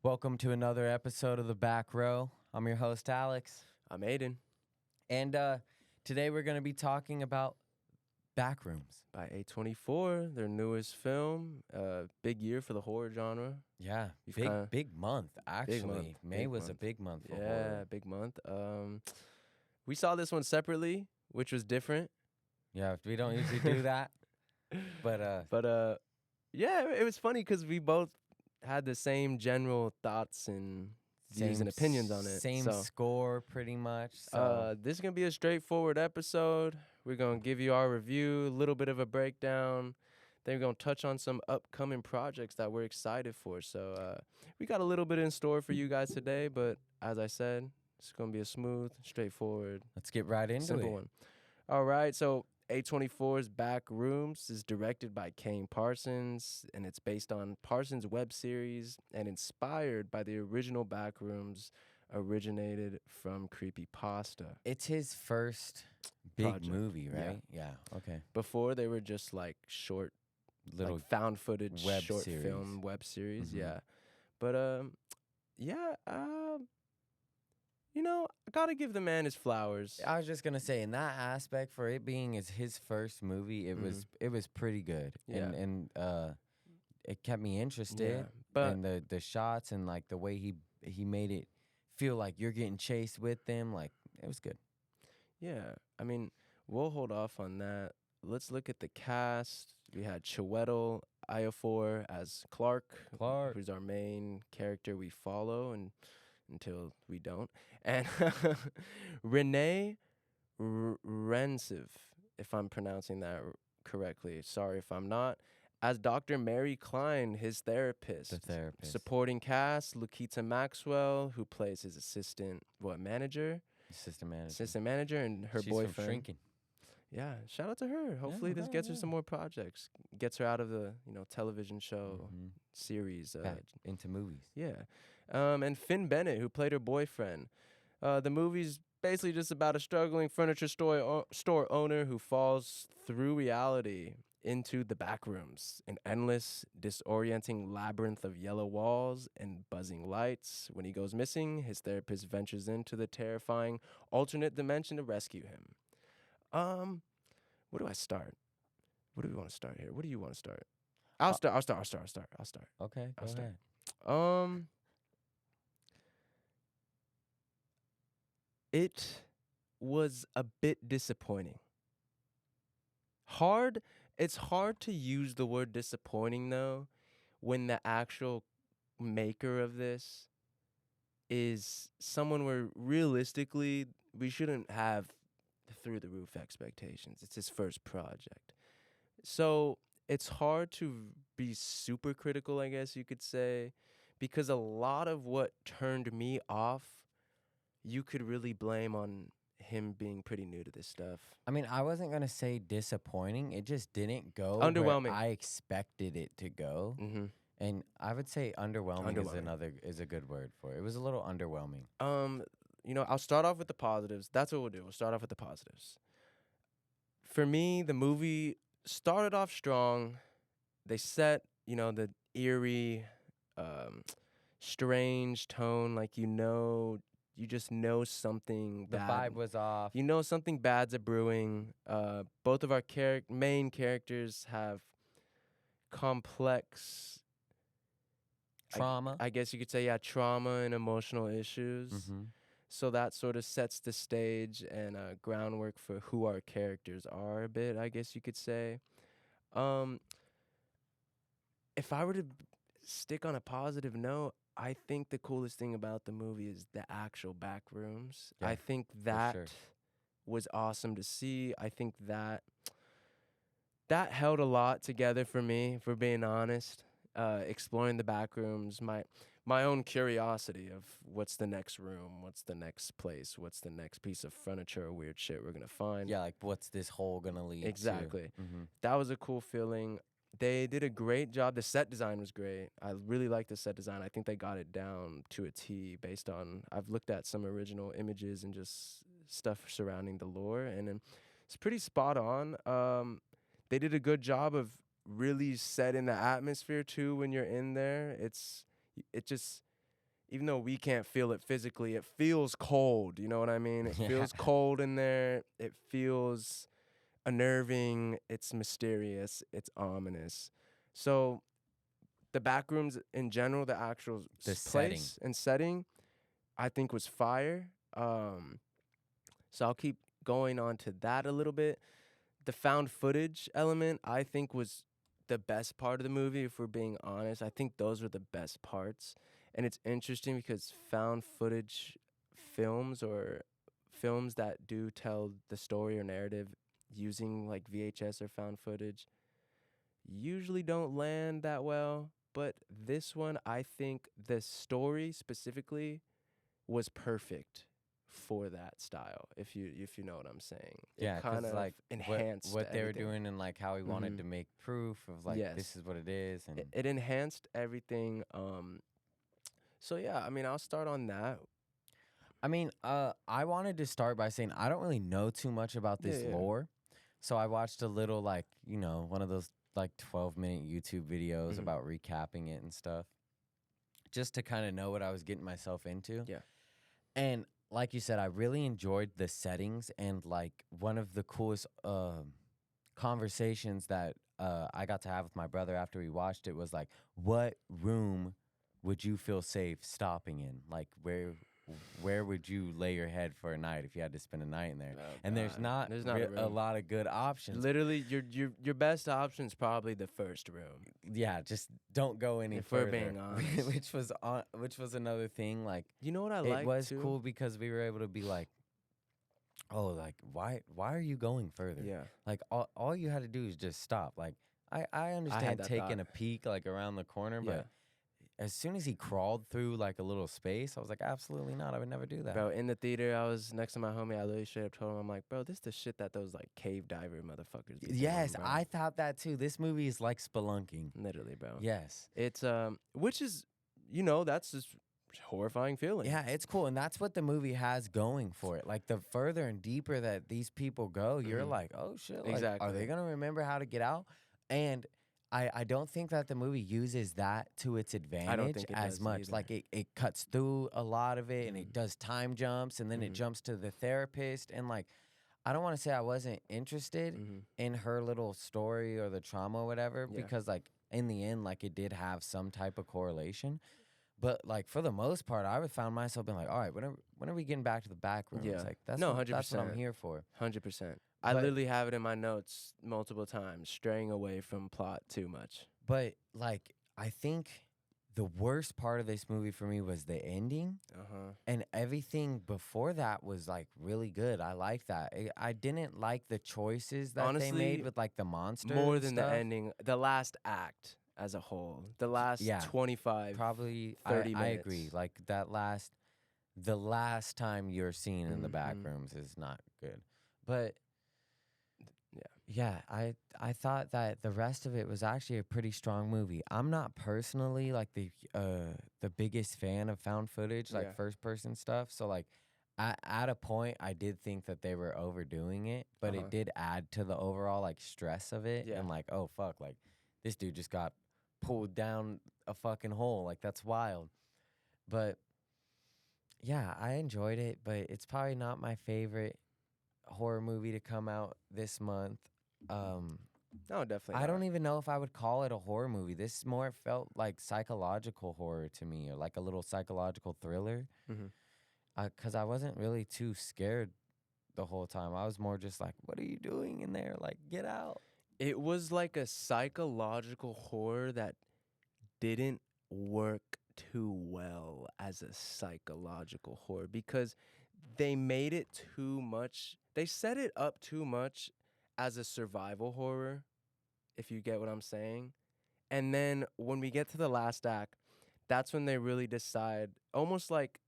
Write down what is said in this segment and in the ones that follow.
Welcome to another episode of The Back Row. I'm your host, Alex. I'm Aiden. And today we're going to be talking about Backrooms. By A.004, their newest film. Big year for the horror genre. Yeah, You've big month, actually. Big month, May big was a month. big month for Yeah, horror. big month. We saw this one separately, which was different. Yeah, we don't usually do that. But Yeah, it was funny because we both had the same general thoughts and views and opinions on it. Same score, pretty much. This is going to be a straightforward episode. We're going to give you our review, a little bit of a breakdown. Then we're going to touch on some upcoming projects that we're excited for. So we got a little bit in store for you guys today, but as I said, it's going to be a smooth, straightforward, Let's get right into simple it. one. All right, so A.004's Backrooms is directed by Kane Parsons, and it's based on Parsons' web series and inspired by the original Backrooms, originated from creepypasta. It's his first big Project. movie, right? Yeah. Okay. Before, they were just like short, Little like found footage web short series. film web series, Mhm. yeah. But I gotta give the man his flowers. I was just gonna say, in that aspect, for it being his first movie, it was pretty good. Yeah. And it kept me interested. Yeah, but And the shots and like the way he made it feel like you're getting chased with them, like it was good. yeah, I mean, we'll hold off on that. Let's look at the cast. We had Chiwetel Ejiofor as Clark, who's our main character we follow until we don't, and Renee Rensiv, if I'm pronouncing that correctly. Sorry if I'm not. As Dr. Mary Klein, his therapist. The therapist. Supporting cast, Lakeita Maxwell, who plays his assistant manager, Assistant manager. and her She's boyfriend. from Shrinking. Yeah, shout out to her. Hopefully this gets her some more projects. Gets her out of the, television show series. Back into movies. Yeah. And Finn Bennett, who played her boyfriend. The movie's basically just about a struggling furniture store owner who falls through reality into the backrooms, an endless, disorienting labyrinth of yellow walls and buzzing lights. When he goes missing, his therapist ventures into the terrifying alternate dimension to rescue him. Where do I start? What do we want to start here? What do you want to start? I'll start. Okay, I'll go start. ahead. It was a bit disappointing. It's hard to use the word disappointing, though, when the actual maker of this is someone where realistically we shouldn't have through the roof expectations. It's his first project. So it's hard to be super critical, I guess you could say, because a lot of what turned me off, you could really blame on him being pretty new to this stuff. I mean, I wasn't gonna say disappointing. It just didn't go Underwhelming. where I expected it to go. Mm-hmm. And I would say underwhelming is a good word for it. It was a little underwhelming. I'll start off with the positives. That's what we'll do. We'll start off with the positives. For me, the movie started off strong. They set, the eerie, strange tone, like you just know something The bad. vibe was off. You know something bad's a brewing. Both of our main characters have complex Trauma. I guess you could say, trauma and emotional issues. Mm-hmm. So that sort of sets the stage and groundwork for who our characters are a bit, I guess you could say. If I were to stick on a positive note, I think the coolest thing about the movie is the actual Backrooms. Yeah, I think that was awesome to see. I think that held a lot together for me, for being honest. Exploring the Backrooms, my own curiosity of what's the next room, what's the next place, what's the next piece of furniture or weird shit we're gonna find. Yeah, like what's this hole gonna lead Exactly. to? Mm-hmm. That was a cool feeling. They did a great job. The set design was great. I really liked the set design. I think they got it down to a T based on, I've looked at some original images and just stuff surrounding the lore, and it's pretty spot on. They did a good job of really setting the atmosphere too when you're in there. It just even though we can't feel it physically, it feels cold. You know what I mean? It Yeah. feels cold in there. It feels unnerving. It's mysterious. It's ominous. So the Backrooms in general, the actual The place and setting, I think was fire. So I'll keep going on to that a little bit. The found footage element, I think, was the best part of the movie, if we're being honest. I think those were the best parts. And it's interesting because found footage films, or films that do tell the story or narrative using like VHS or found footage, usually don't land that well. But this one, I think the story specifically was perfect for that style, if you know what I'm saying. Yeah, It kind because of like enhanced what they were everything. doing and like how he wanted to make proof of like Yes. this is what it is, and It enhanced everything. So yeah, I mean, I'll start on that. I mean, I wanted to start by saying I don't really know too much about this Yeah. lore, so I watched a little like one of those like 12-minute YouTube videos Mhm. about recapping it and stuff, just to kind of know what I was getting myself into. Yeah. And like you said, I really enjoyed the settings, and like one of the coolest conversations that I got to have with my brother after we watched it was like, what room would you feel safe stopping in? Like where would you lay your head for a night if you had to spend a night in there? Oh, And there's God. not, There's not a a room. lot of good options. Literally, your best option is probably the first room. Yeah, just don't go any If further. we're being honest. which was another thing. Like You know what I it like was too? cool because we were able to be like, oh, like why are you going further? Yeah. Like all you had to do is just stop. Like I understand that taking thought. a peek like around the corner, Yeah. but as soon as he crawled through like a little space, I was like, absolutely not. I would never do that. Bro, in the theater, I was next to my homie. I literally straight up told him, I'm like, bro, this is the shit that those like cave diver motherfuckers be doing, Yes, bro. I thought that too. This movie is like spelunking. Literally, bro. Yes. It's which is, that's just horrifying feeling. Yeah, it's cool. And that's what the movie has going for it. Like the further and deeper that these people go, you're Mhm. like, oh shit, like, are Exactly. they gonna remember how to get out? And I don't think that the movie uses that to its advantage think it as does much. either. Like it cuts through a lot of it and it Mhm. does time jumps and then it Mhm. jumps to the therapist. And like I don't want to say I wasn't interested Mhm. in her little story or the trauma or whatever, Yeah. because like in the end, like it did have some type of correlation. But like for the most part, I would found myself being like, all right, when are we getting back to the back rooms? Yeah. Like that's No, what I'm 100%. here for. 100%. I But- literally have it in my notes multiple times, straying away from plot too much. But like I think the worst part of this movie for me was the ending. And everything before that was like really good. I like that. I didn't like the choices that Honestly, they made with like the monster. More and than stuff. the ending, the last act as a whole, the last Yeah, 25, Probably 30 I minutes. agree. Like the last time you're seen in the back Mhm. rooms is not good. But Yeah. yeah, I thought that the rest of it was actually a pretty strong movie. I'm not personally like the biggest fan of found footage, like Yeah. first person stuff. So like at a point I did think that they were overdoing it, but it did add to the overall like stress of it. Yeah. And like, oh fuck, like this dude just got pulled down a fucking hole. Like that's wild. But yeah, I enjoyed it, but it's probably not my favorite horror movie to come out this month. No, definitely. I don't not. even know if I would call it a horror movie. This more felt like psychological horror to me, or like a little psychological thriller. Mhm. 'Cause I wasn't really too scared the whole time. I was more just like, what are you doing in there? Like, get out. It was like a psychological horror that didn't work too well as a psychological horror because they made it too much. They set it up too much as a survival horror, if you get what I'm saying. And then when we get to the last act, that's when they really decide, almost like,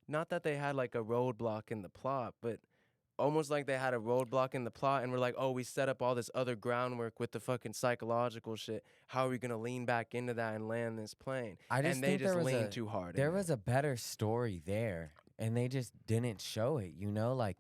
not that they had like a roadblock in the plot, but almost like they had a roadblock in the plot and we're like, oh, we set up all this other groundwork with the fucking psychological shit. How are we gonna lean back into that and land this plane? I just and they think just there was leaned too hard. There was a better story there, and they just didn't show it. Like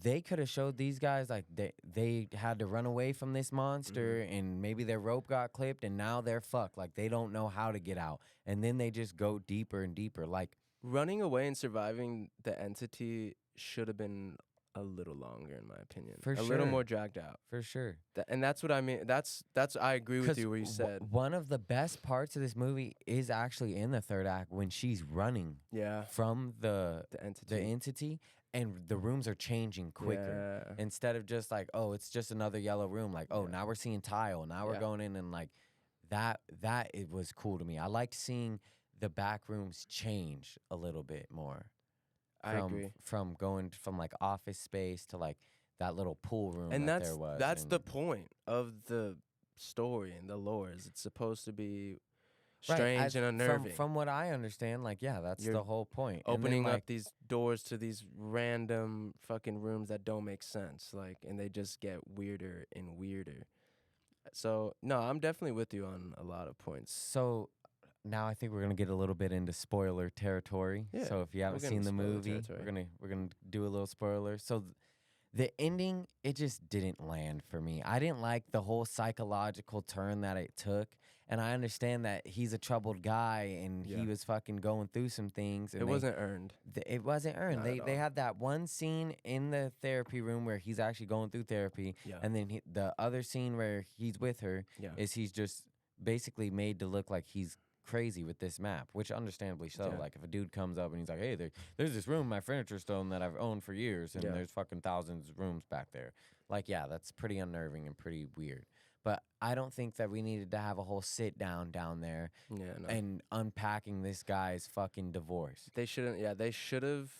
they could have showed these guys like they had to run away from this monster and maybe their rope got clipped and now they're fucked. Like they don't know how to get out. And then they just go deeper and deeper. Like Running away and surviving the entity should have been a little longer, in my opinion. For a sure. little more dragged out. For sure. And that's what I mean. That's I agree with you where you said. One of the best parts of this movie is actually in the third act when she's running from the entity and the rooms are changing quicker. Yeah. Instead of just like, oh, it's just another yellow room. Like, oh, now we're seeing tile. Now we're going in and like that it was cool to me. I liked seeing the back rooms change a little bit more. I agree. From going from like office space to like that little pool room and there was. That's the point of the story and the lore. Is it's supposed to be strange and unnerving. From what I understand, like, yeah, that's the whole point. Opening up these doors to these random fucking rooms that don't make sense, like, and they just get weirder and weirder. So, no, I'm definitely with you on a lot of points. So, now I think we're gonna get a little bit into spoiler territory. Yeah, so if you haven't seen the movie, we're gonna do a little spoiler. So the ending, it just didn't land for me. I didn't like the whole psychological turn that it took. And I understand that he's a troubled guy and he was fucking going through some things. And it wasn't earned. It wasn't earned. They had that one scene in the therapy room where he's actually going through therapy. Yeah. And then the other scene where he's with her is he's just basically made to look like he's crazy with this map, which understandably so. Yeah. Like if a dude comes up and he's like, hey, there's this room in my furniture store that I've owned for years and there's fucking thousands of rooms back there. Like, yeah, that's pretty unnerving and pretty weird. But I don't think that we needed to have a whole sit down there and unpacking this guy's fucking divorce. They shouldn't. They should have.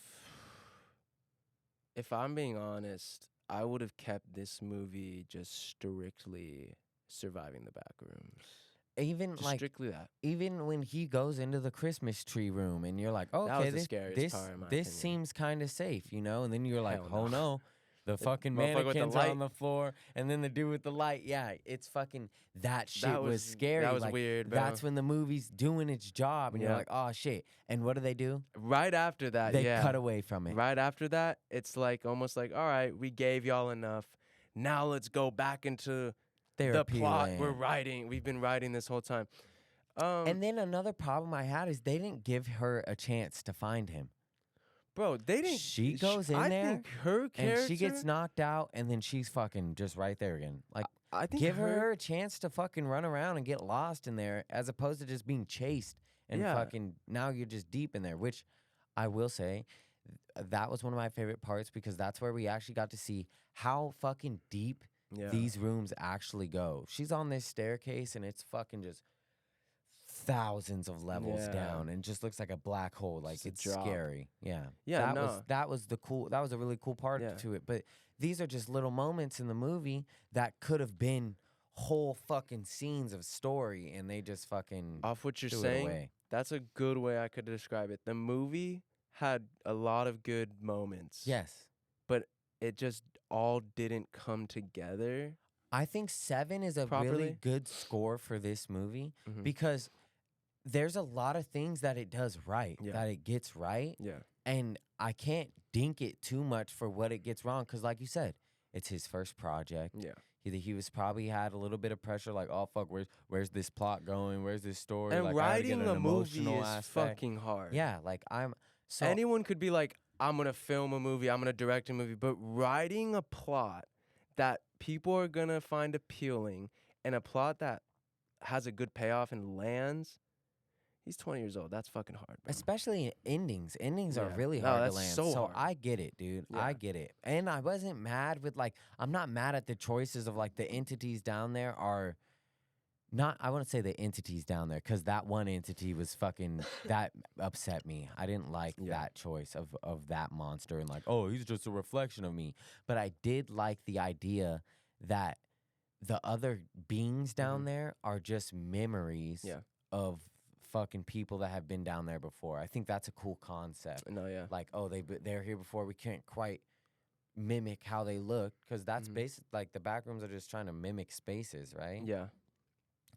If I'm being honest, I would have kept this movie just strictly surviving the back rooms. Even just like strictly that. Even when he goes into the Christmas tree room and you're like, oh, okay, this seems kind of safe, you know? And then you're like, oh no, the fucking mannequins on the floor, and then the dude with the light. Yeah, it's fucking that shit was scary. That was weird, bro. That's when the movie's doing its job, and you're like, oh shit. And what do? Right after that, they cut away from it. Right after that, it's like almost like, all right, we gave y'all enough. Now let's go back into the plot we've been writing this whole time. And then another problem I had is they didn't give her a chance to find him. Bro, they didn't. She goes in there, think her character, and she gets knocked out, and then she's fucking just right there again. Like, I think give her a chance to fucking run around and get lost in there, as opposed to just being chased and fucking. Now you're just deep in there, which I will say that was one of my favorite parts because that's where we actually got to see how fucking deep these rooms actually go. She's on this staircase, and it's fucking just thousands of levels down and just looks like a black hole. Like it's scary. That was a really cool part to it. But these are just little moments in the movie that could have been whole fucking scenes of story, and they just fucking off what you're saying. That's a good way I could describe it. The movie had a lot of good moments. Yes. But it just all didn't come together. I think 7 is a really good score for this movie because there's a lot of things that it does right, that it gets right. Yeah. And I can't dink it too much for what it gets wrong because, like you said, it's his first project. Yeah. He was probably had a little bit of pressure, like, oh, fuck, where's this plot going? Where's this story? And like, writing a movie is fucking hard. Yeah, like, anyone could be like, I'm going to film a movie, I'm going to direct a movie, but writing a plot that people are going to find appealing and a plot that has a good payoff and lands, he's 20 years old. That's fucking hard, bro. Especially endings. Endings are really hard to land. So hard. I get it, dude. Yeah. I get it. And I wasn't mad with, like, I'm not mad at the choices of, like, the entities down there are not, I wouldn't say the entities down there, because that one entity was fucking, that upset me. I didn't like that choice of that monster and like, oh, he's just a reflection of me. But I did like the idea that the other beings down there are just memories of fucking people that have been down there before. I think that's a cool concept. No, yeah. Like, oh, they're here before. We can't quite mimic how they look because that's basic. Like the Backrooms are just trying to mimic spaces, right? Yeah.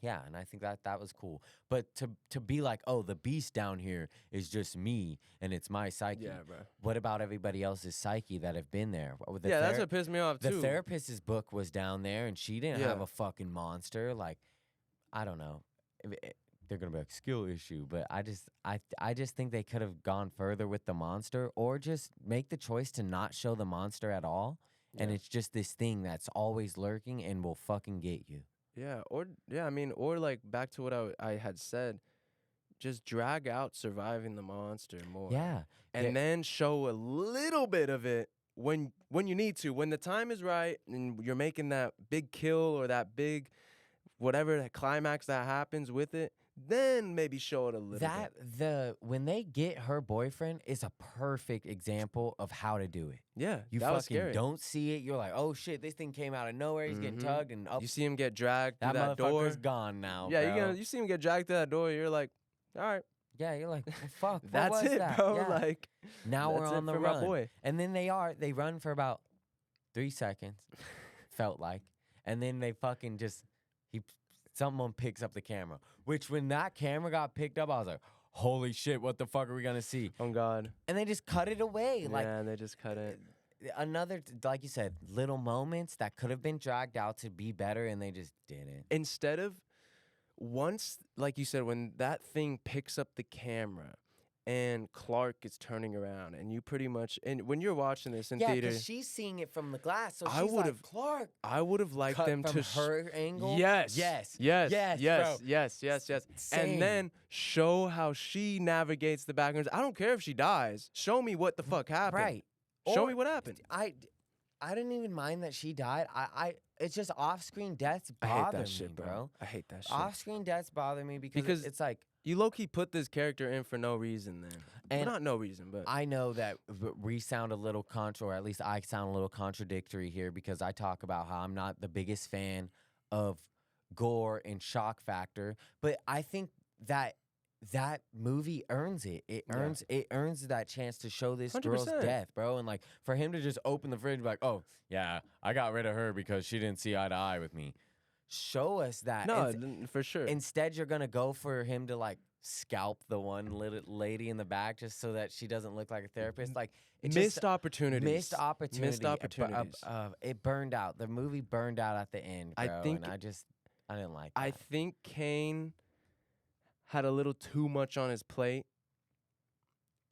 Yeah, and I think that was cool. But to be like, oh, the beast down here is just me and it's my psyche. Yeah, bro. What about everybody else's psyche that have been there? Yeah, that's what pissed me off The too. therapist's book was down there, and she didn't have Yeah. a fucking monster. Like, I don't know. They're gonna be like skill issue, but I just think they could have gone further with the monster, or just make the choice to not show the monster at all, and Yeah. it's just this thing that's always lurking and will fucking get you. Yeah, or like back to what I had said, just drag out surviving the monster more. Yeah, And then show a little bit of it when you need to. When the time is right and you're making that big kill or that big whatever that climax that happens with it, then maybe show it a little bit. When they get her boyfriend is a perfect example of how to do it. Yeah, You that was fucking scary. don't see it. You're like, oh shit, this thing came out of nowhere. He's getting Mhm. tugged and up. You see him get dragged through That that door. motherfucker's gone now. Yeah, bro. you see him get dragged through that door. You're like, all right, Yeah, you're like, well, fuck. what that's was it, that? bro. Yeah. Like, Now we're that's it on the for run. my boy. And then they run for about 3 seconds, felt like. And then they fucking someone picks up the camera. Which when that camera got picked up, I was like, holy shit, what the fuck are we gonna see? Oh God. And they just cut it away. Like Yeah, they just cut it. another, like you said, little moments that could have been dragged out to be better, and they just didn't. Instead of once, like you said, when that thing picks up the camera and Clark is turning around and you pretty much, and when you're watching this in Yeah, theater, because she's seeing it from the glass, so I she's would've- like, Clark. I would have liked Cut them from to her angle. Yes. Yes. Yes. Yes, Yes. bro. Yes. Same. And then show how she navigates the backrooms. I don't care if she dies. Show me what the fuck happened. Right. Show Or- me what happened. I didn't even mind that she died. It's just off-screen deaths I bother hate that shit, me, bro. I hate that shit. Off-screen deaths bother me because Because it's like, You low-key put this character in for no reason then. And Well, not no reason, but I know that we sound a little or at least I sound a little contradictory here because I talk about how I'm not the biggest fan of gore and shock factor, but I think that movie earns it. It earns that chance to show this girl's 100%. death, bro. And like for him to just open the fridge and be like, oh yeah, I got rid of her because she didn't see eye to eye with me. Show us that. no, for sure. Instead, you're gonna go for him to like scalp the one little lady in the back just so that she doesn't look like a therapist. Like it Missed opportunities. Missed opportunity. Missed opportunities. It burned out. The movie burned out at the end, bro. I think- and I didn't like that. I think Kane had a little too much on his plate,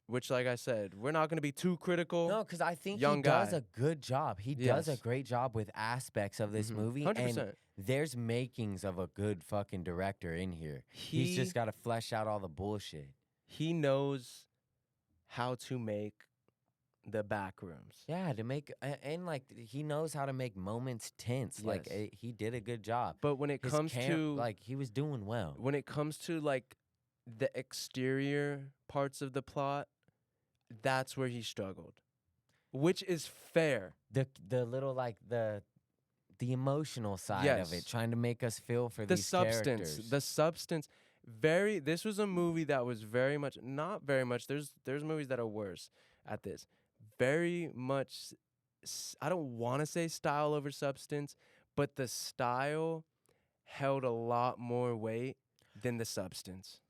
which, like I said, we're not going to be too critical. No, because I think Young he does guy. a good job. He does a Yes. great job with aspects of this Mhm. movie. 100%. And there's makings of a good fucking director in here. He's just got to flesh out all the bullshit. He knows how to make the back rooms. Yeah, to make and like he knows how to make moments tense. Like Yes. he did a good job. But when it His comes to like he was doing well. when it comes to like the exterior parts of the plot, that's where he struggled, which is fair. The little like the emotional side of it, Yes. trying to make us feel for The these substance, characters. the substance. This was a movie that was very much, not very much. There's movies that are worse at this. Very much. I don't want to say style over substance, but the style held a lot more weight than the substance.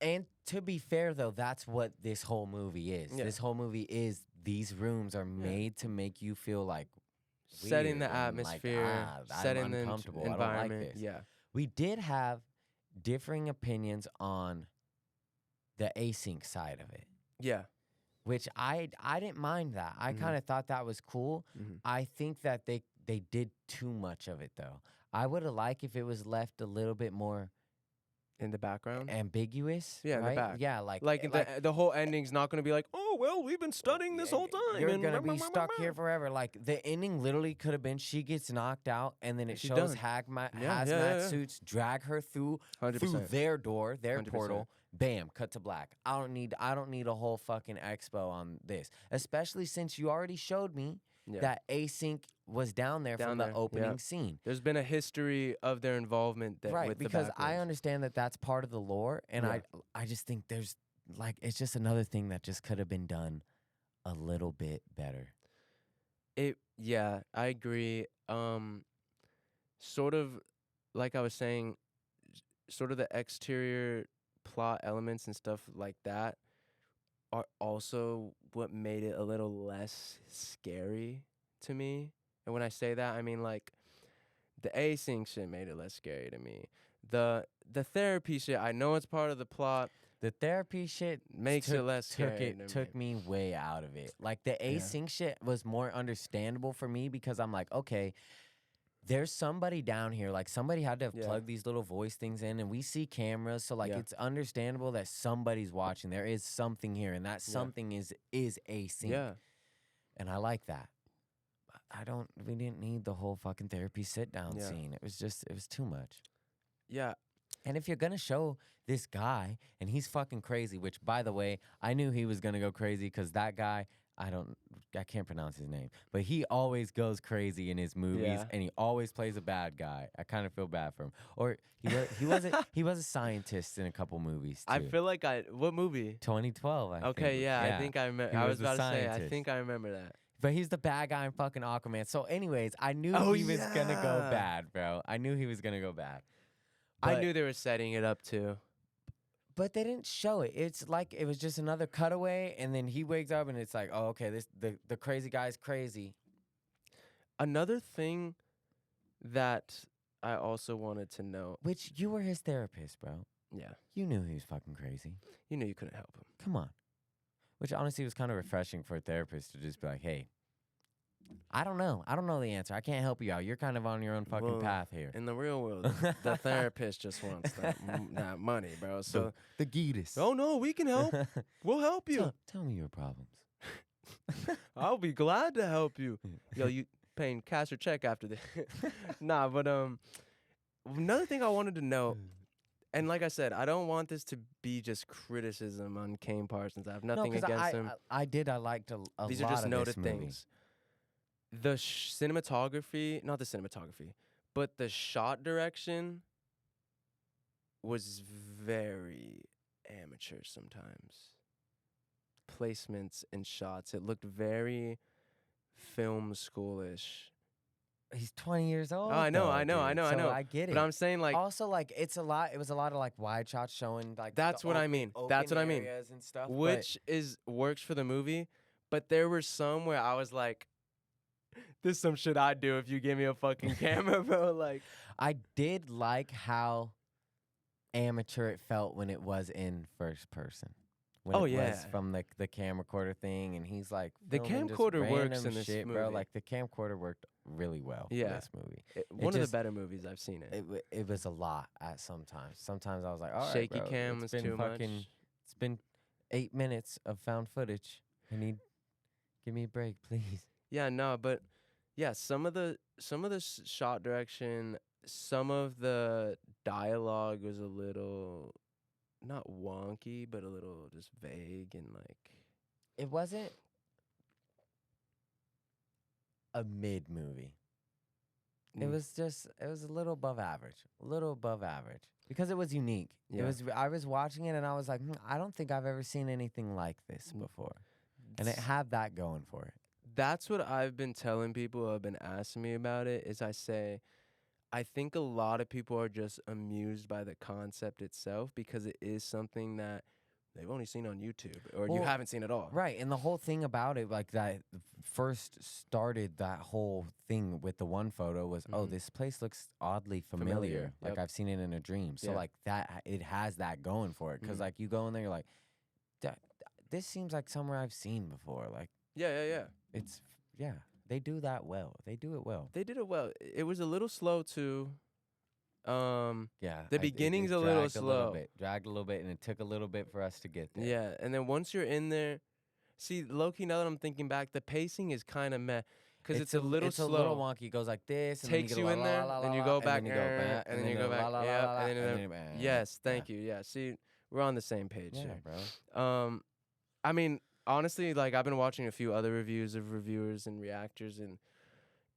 And to be fair though, that's what this whole movie is. Yeah. This whole movie is these rooms are made to make you feel like Setting the weird and, like, atmosphere, I'm setting the uncomfortable. I don't like environment. this. Yeah. We did have differing opinions on the async side of it, Yeah. which I didn't mind that. I Mhm. kind of thought that was cool. Mhm. I think that they did too much of it though. I would have liked if it was left a little bit more In the background. ambiguous. Yeah, in the right? back. Yeah, like Like the whole ending's not gonna be like, oh well, we've been studying this whole time. You're and gonna be stuck here forever. Like the ending literally could have been she gets knocked out and then it she's shows done. hazmat Yeah. suits drag her through 100%. their door, their 100%. portal. Bam, cut to black. I don't need a whole fucking expo on this, especially since you already showed me Yeah. that async was down there Down from there, the opening yep. scene. There's been a history of their involvement Right, with because the I Backrooms. understand that that's part of the lore, and Yeah. I just think there's like it's just another thing that just could have been done a little bit better. Yeah, I agree. Sort of like I was saying, sort of the exterior plot elements and stuff like that are also what made it a little less scary to me. And when I say that, I mean like the async shit made it less scary to me. The therapy shit, I know it's part of the plot, The therapy shit makes it less scary to took me way out of it. Like the async shit was more understandable for me because I'm like, okay, there's somebody down here. Like somebody had to have plugged these little voice things in, and we see cameras, so like it's understandable that somebody's watching. There is something here, and that something is async. Yeah. And I like that. We didn't need the whole fucking therapy sit down scene. It was too much. Yeah. And if you're gonna show this guy, and he's fucking crazy, which by the way, I knew he was gonna go crazy because that guy, I can't pronounce his name, but he always goes crazy in his movies, and he always plays a bad guy. I kind of feel bad for him. Or he was a scientist in a couple movies too. I feel like what movie? 2012. I think. I think I remember. I was about to say, I think I remember that. But he's the bad guy in fucking Aquaman. So anyways, I knew he was gonna go bad, bro. I knew he was gonna go bad. I knew they were setting it up too. But they didn't show it. It's like it was just another cutaway, and then he wakes up and it's like, oh, okay, the crazy guy's crazy. Another thing that I also wanted to know. Which you were his therapist, bro. Yeah. You knew he was fucking crazy. You knew you couldn't help him. Come on. Which honestly was kind of refreshing for a therapist to just be like, hey, I don't know. I don't know the answer. I can't help you out. You're kind of on your own fucking path here. In the real world, the therapist just wants that money, bro. So the Geetus. Oh no, we can help. We'll help you. Tell me your problems. I'll be glad to help you. Yo, you paying cash or check after this? Nah, but another thing I wanted to know, and like I said, I don't want this to be just criticism on Kane Parsons. I have nothing against him. I liked a These lot are just of noted this movie. things. The cinematography, not the cinematography, but the shot direction was very amateur sometimes. Placements and shots, it looked very film schoolish. He's 20 years old. Oh, I know. So I get it. But I'm saying like also like it was a lot of like wide shots showing like that's what I mean. That's what I mean. And stuff, which works for the movie, but there were some where I was like, this is some shit I'd do if you give me a fucking camera, bro. Like, I did like how amateur it felt when it was in first person. When it was from the camcorder thing, and he's like, the camcorder works in this shit, movie, bro. Like the camcorder worked really well in this movie. One of the better movies I've seen it. It was a lot at sometimes. Sometimes I was like, all right, shaky bro, cam was too much. It's been 8 minutes of found footage. Give me a break, please. Yeah, no, but yeah, some of the shot direction, some of the dialogue was a little not wonky, but a little just vague and like it wasn't a mid movie. It was a little above average, because it was unique. Yeah. I was watching it and I was like, I don't think I've ever seen anything like this before, and it had that going for it. That's what I've been telling people who have been asking me about it. Is I say, I think a lot of people are just amused by the concept itself because it is something that they've only seen on YouTube or you haven't seen at all. Right, and the whole thing about it, like that first started that whole thing with the one photo was, oh, this place looks oddly familiar. Like I've seen it in a dream. So like that, it has that going for it. Because like you go in there, you're like, this seems like somewhere I've seen before. Like Yeah. It's, they do that well. They do it well. They did it well. It was a little slow too. The beginning's a little slow. Dragged a little bit, and it took a little bit for us to get there. Yeah, and then once you're in there, see, low-key, now that I'm thinking back, the pacing is kind of meh. Because it's a little slow. It's a little wonky. It goes like this. And takes then you in there, then you go back, and then you go back. Yeah, yes, thank you. Yeah, see, we're on the same page here. Bro. I mean, honestly, like, I've been watching a few other reviews of reviewers and reactors, and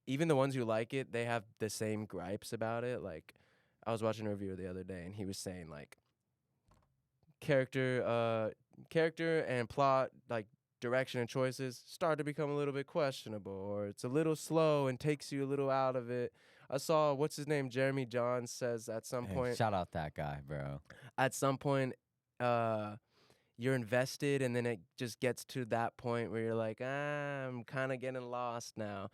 even the ones who like it, they have the same gripes about it. Like, I was watching a reviewer the other day, and he was saying, like, character and plot, like, direction and choices start to become a little bit questionable, or it's a little slow and takes you a little out of it. I saw what's his name, Jeremy Johns says at some Hey, point. shout out that guy, bro. At some point, you're invested, and then it just gets to that point where you're like, I'm kind of getting lost now,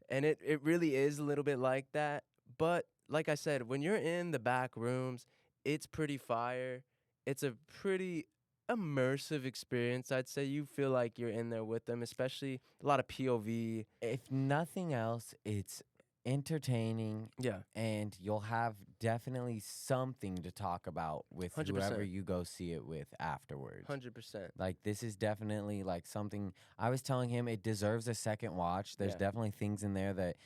and it really is a little bit like that. But like I said, when you're in the back rooms, it's pretty fire. It's a pretty immersive experience. I'd say you feel like you're in there with them, especially a lot of POV. If nothing else, it's entertaining, Yeah, and you'll have definitely something to talk about with 100%. whoever you go see it with afterwards. 100%. Like, this is definitely like something. I was telling him it deserves a second watch. There's Yeah. definitely things in there that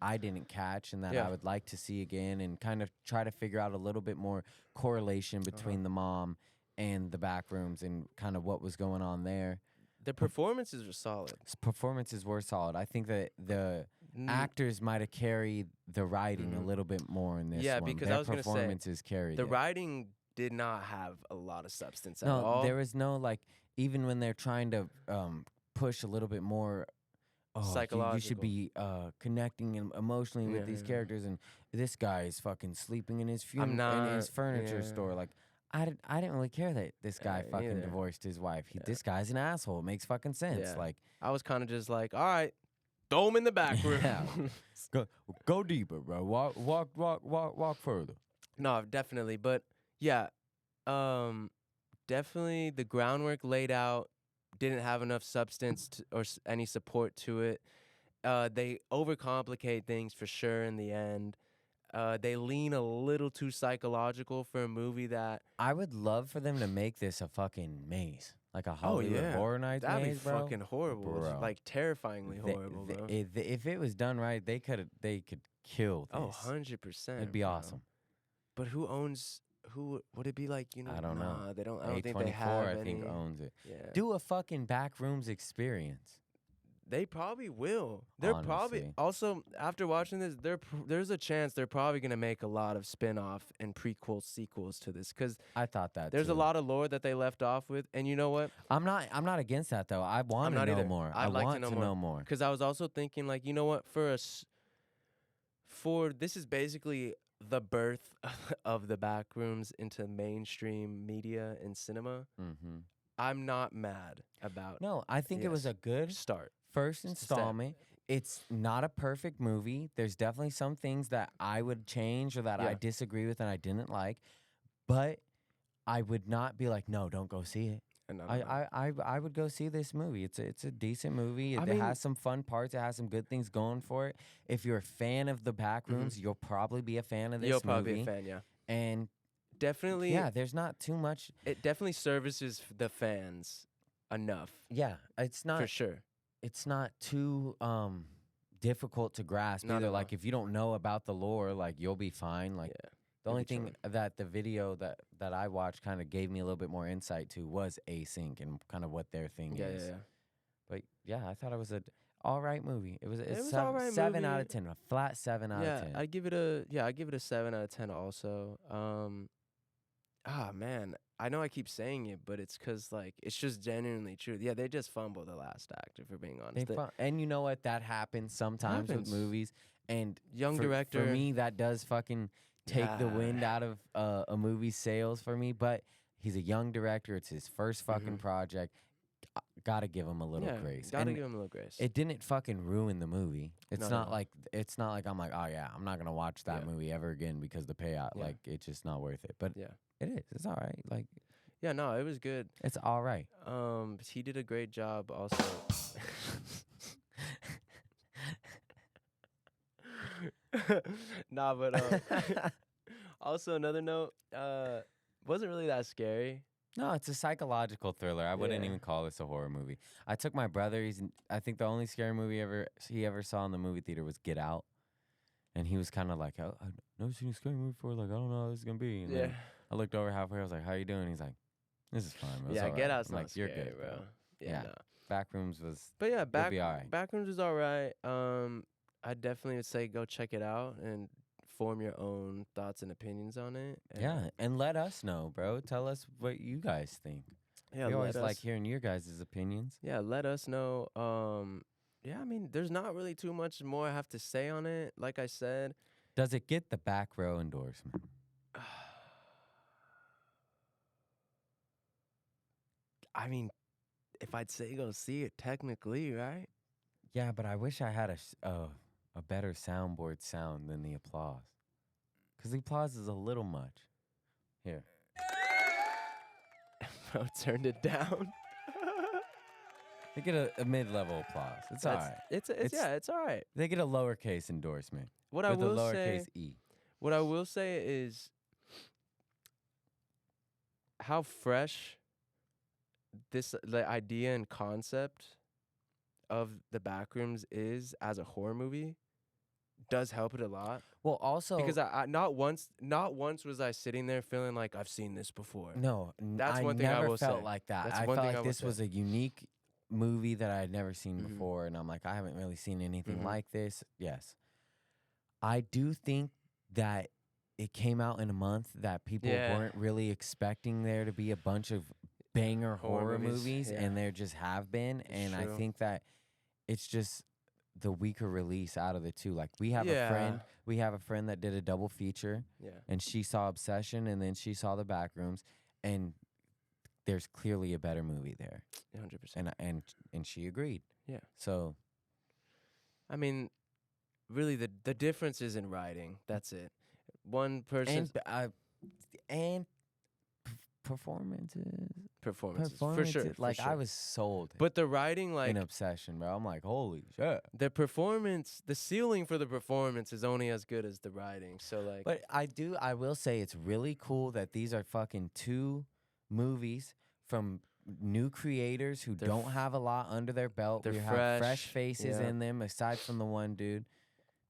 I didn't catch, and that Yeah. I would like to see again, and kind of try to figure out a little bit more correlation between the mom and the back rooms, and kind of what was going on there. The performances are solid. Performances were solid. I think that the actors might have carried the writing a little bit more in this Yeah, one. because Their I was gonna say, performances carried The it. writing did not have a lot of substance at No, all. there was no, like, even when they're trying to push a little bit more, you should Psychological. be connecting emotionally with Yeah, these yeah. characters, and this guy is fucking sleeping in his in his not- furniture yeah. store. Like, I didn't really care that this guy Yeah, fucking neither. divorced his wife. Yeah. This guy's an asshole. It makes fucking sense. Yeah. Like, I was kind of just like, all right, throw him in the back room. Yeah. go deeper, bro. Walk further. No, definitely. But yeah, definitely the groundwork laid out didn't have enough substance or any support to it. They overcomplicate things for sure in the end. They lean a little too psychological for a movie that I would love for them to make this a fucking maze, like a Hollywood Horror Nights that'd maze, be bro. fucking horrible. It's Bro. like terrifyingly horrible, bro. If it was done right, they could kill this. Oh, 100%. It'd be bro. awesome. But who owns who? Would it be like, I don't know. Nah, they don't. I don't think A24, they have I think, any. owns it. Yeah. Do a fucking Backrooms experience. They probably will. They're probably Honestly. also, after watching this, there's a chance they're probably gonna make a lot of spin-off and prequel sequels to this, because I thought that there's too. a lot of lore that they left off with. And you know what? I'm not against that though. I want to not know either. more. I'd I like to want know to more. know more. Because I was also thinking, like, you know what? For this is basically the birth of the Backrooms into mainstream media and cinema. Mm-hmm. I'm not mad about No, I think it was Yes. a good start. first Step. installment. It's not a perfect movie. There's definitely some things that I would change or that I Yeah. disagree with and I didn't like, but I would not be like, no, don't go see it. And I would go see this movie. It's a decent movie. I It mean- has some fun parts. It has some good things going for it. If you're a fan of the Backrooms, you'll probably be a fan of this You'll movie. probably be a fan, yeah. And Definitely, yeah, there's not too much. it definitely services the fans enough, Yeah, it's not. for sure. It's not too difficult to grasp Not either. at all. Like, if you don't know about the lore, like, you'll be fine. Like, Yeah, the you'll only be thing chilling. that the video that I watched kind of gave me a little bit more insight to was async and kind of what their thing Yeah, is. yeah, yeah. But yeah, I thought it was a all right movie. It was a was all right 7 out movie. of 10, a flat 7 out of 10. I'd give it a 7 out of 10 also. Man, I know I keep saying it, but it's because, like, it's just genuinely true. Yeah, they just fumbled the last act, if we're being honest. And you know what? That happens sometimes Happens. with movies. And Young for director. me, that does fucking take the Yeah. wind out of a movie's sales for me. But he's a young director. It's his first fucking project. Gotta give him a little grace. Gotta And give him a little grace. it didn't fucking ruin the movie. It's Not at not all. like I'm like, oh yeah, I'm not gonna watch that Yeah. movie ever again because the payout. Yeah. Like, it's just not worth it. But Yeah. it is. It's all right. Like, Yeah, no, it was good. it's all right. He did a great job also. Nah, but also another note, wasn't really that scary. No, it's a psychological thriller. I wouldn't Yeah. even call this a horror movie. I took my brother. I think the only scary movie he ever saw in the movie theater was Get Out, and he was kind of like, I've never seen a scary movie before. Like, I don't know how this is gonna be. And Yeah. then I looked over halfway. I was like, how you doing? He's like, this is fine, bro. It's Yeah, all Get right." Out's I'm not like, you're scary, good, bro. Yeah, Yeah. nah. Backrooms was. But yeah, be all right. Backrooms is all right. I definitely would say go check it out and form your own thoughts and opinions on it. And Yeah, and let us know, bro. Tell us what you guys think. yeah, we let always us, like hearing your guys' opinions. yeah, let us know Yeah, I mean, there's not really too much more I have to say on it. Like I said, Does it get the back row endorsement? I mean, if I'd say go see it, technically, right? Yeah, but I wish I had a better soundboard sound than the applause. Because the applause is a little much. Here. Bro, turned it down. They get a mid-level applause. It's all right. It's all right. They get a lowercase endorsement. What I with a will lowercase say, e. what I will say is how fresh the idea and concept of the Backrooms is as a horror movie does help it a lot. Well, also Because I not once was I sitting there feeling like I've seen this before. no, That's I one thing I never will felt say. like that. That's I one felt thing I like will this say. was a unique movie that I had never seen Mhm. before, and I'm like, I haven't really seen anything Mhm. like this. Yes, I do think that it came out in a month that people Yeah. weren't really expecting there to be a bunch of banger horror movies, yeah. and there just have been. It's And I true. think that it's just the weaker release out of the two. Like we have Yeah. a friend that did a double feature, Yeah. and she saw Obsession, and then she saw The Backrooms, and there's clearly a better movie there, 100%. and she agreed. Yeah. So I mean, really, the difference is in writing. That's it. One person's and performances, performances, for sure. Like for sure. I was sold. But the writing, like in Obsession, bro. I'm like, holy shit. the performance, the ceiling for the performance is only as good as the writing. So like, But I will say it's really cool that these are fucking two movies from new creators who They're don't have a lot under their belt. they're We have fresh fresh, faces yeah. in them, aside from the one dude.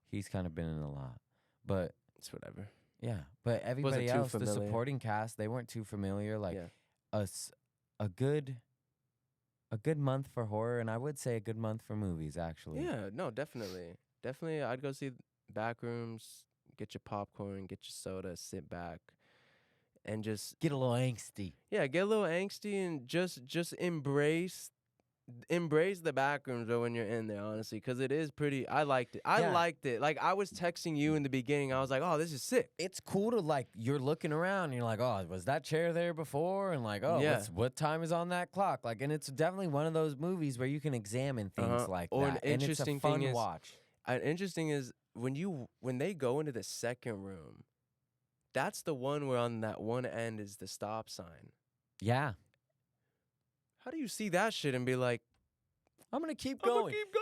He's kind of been in a lot. But it's whatever. yeah, but everybody too else, the familiar. supporting cast, they weren't too familiar. Like Yeah. a good month for horror, and I would say a good month for movies, actually. Yeah, no, definitely. Definitely, I'd go see Backrooms, get your popcorn, get your soda, sit back, and just Get a little angsty. yeah, get a little angsty and just embrace the Backrooms though when you're in there, honestly, because it is pretty. I liked it. I liked it. Like I was texting you in the beginning, I was like, "Oh, this is sick." It's cool to like you're looking around and you're like, oh, was that chair there before? And like, oh, Yeah. what time is on that clock? Like, and it's definitely one of those movies where you can examine things like Or that. an And it's a interesting fun thing is- watch. Interesting is when they go into the second room, that's the one where on that one end is the stop sign. Yeah. How do you see that shit and be like, I'm gonna keep "I'm going. gonna keep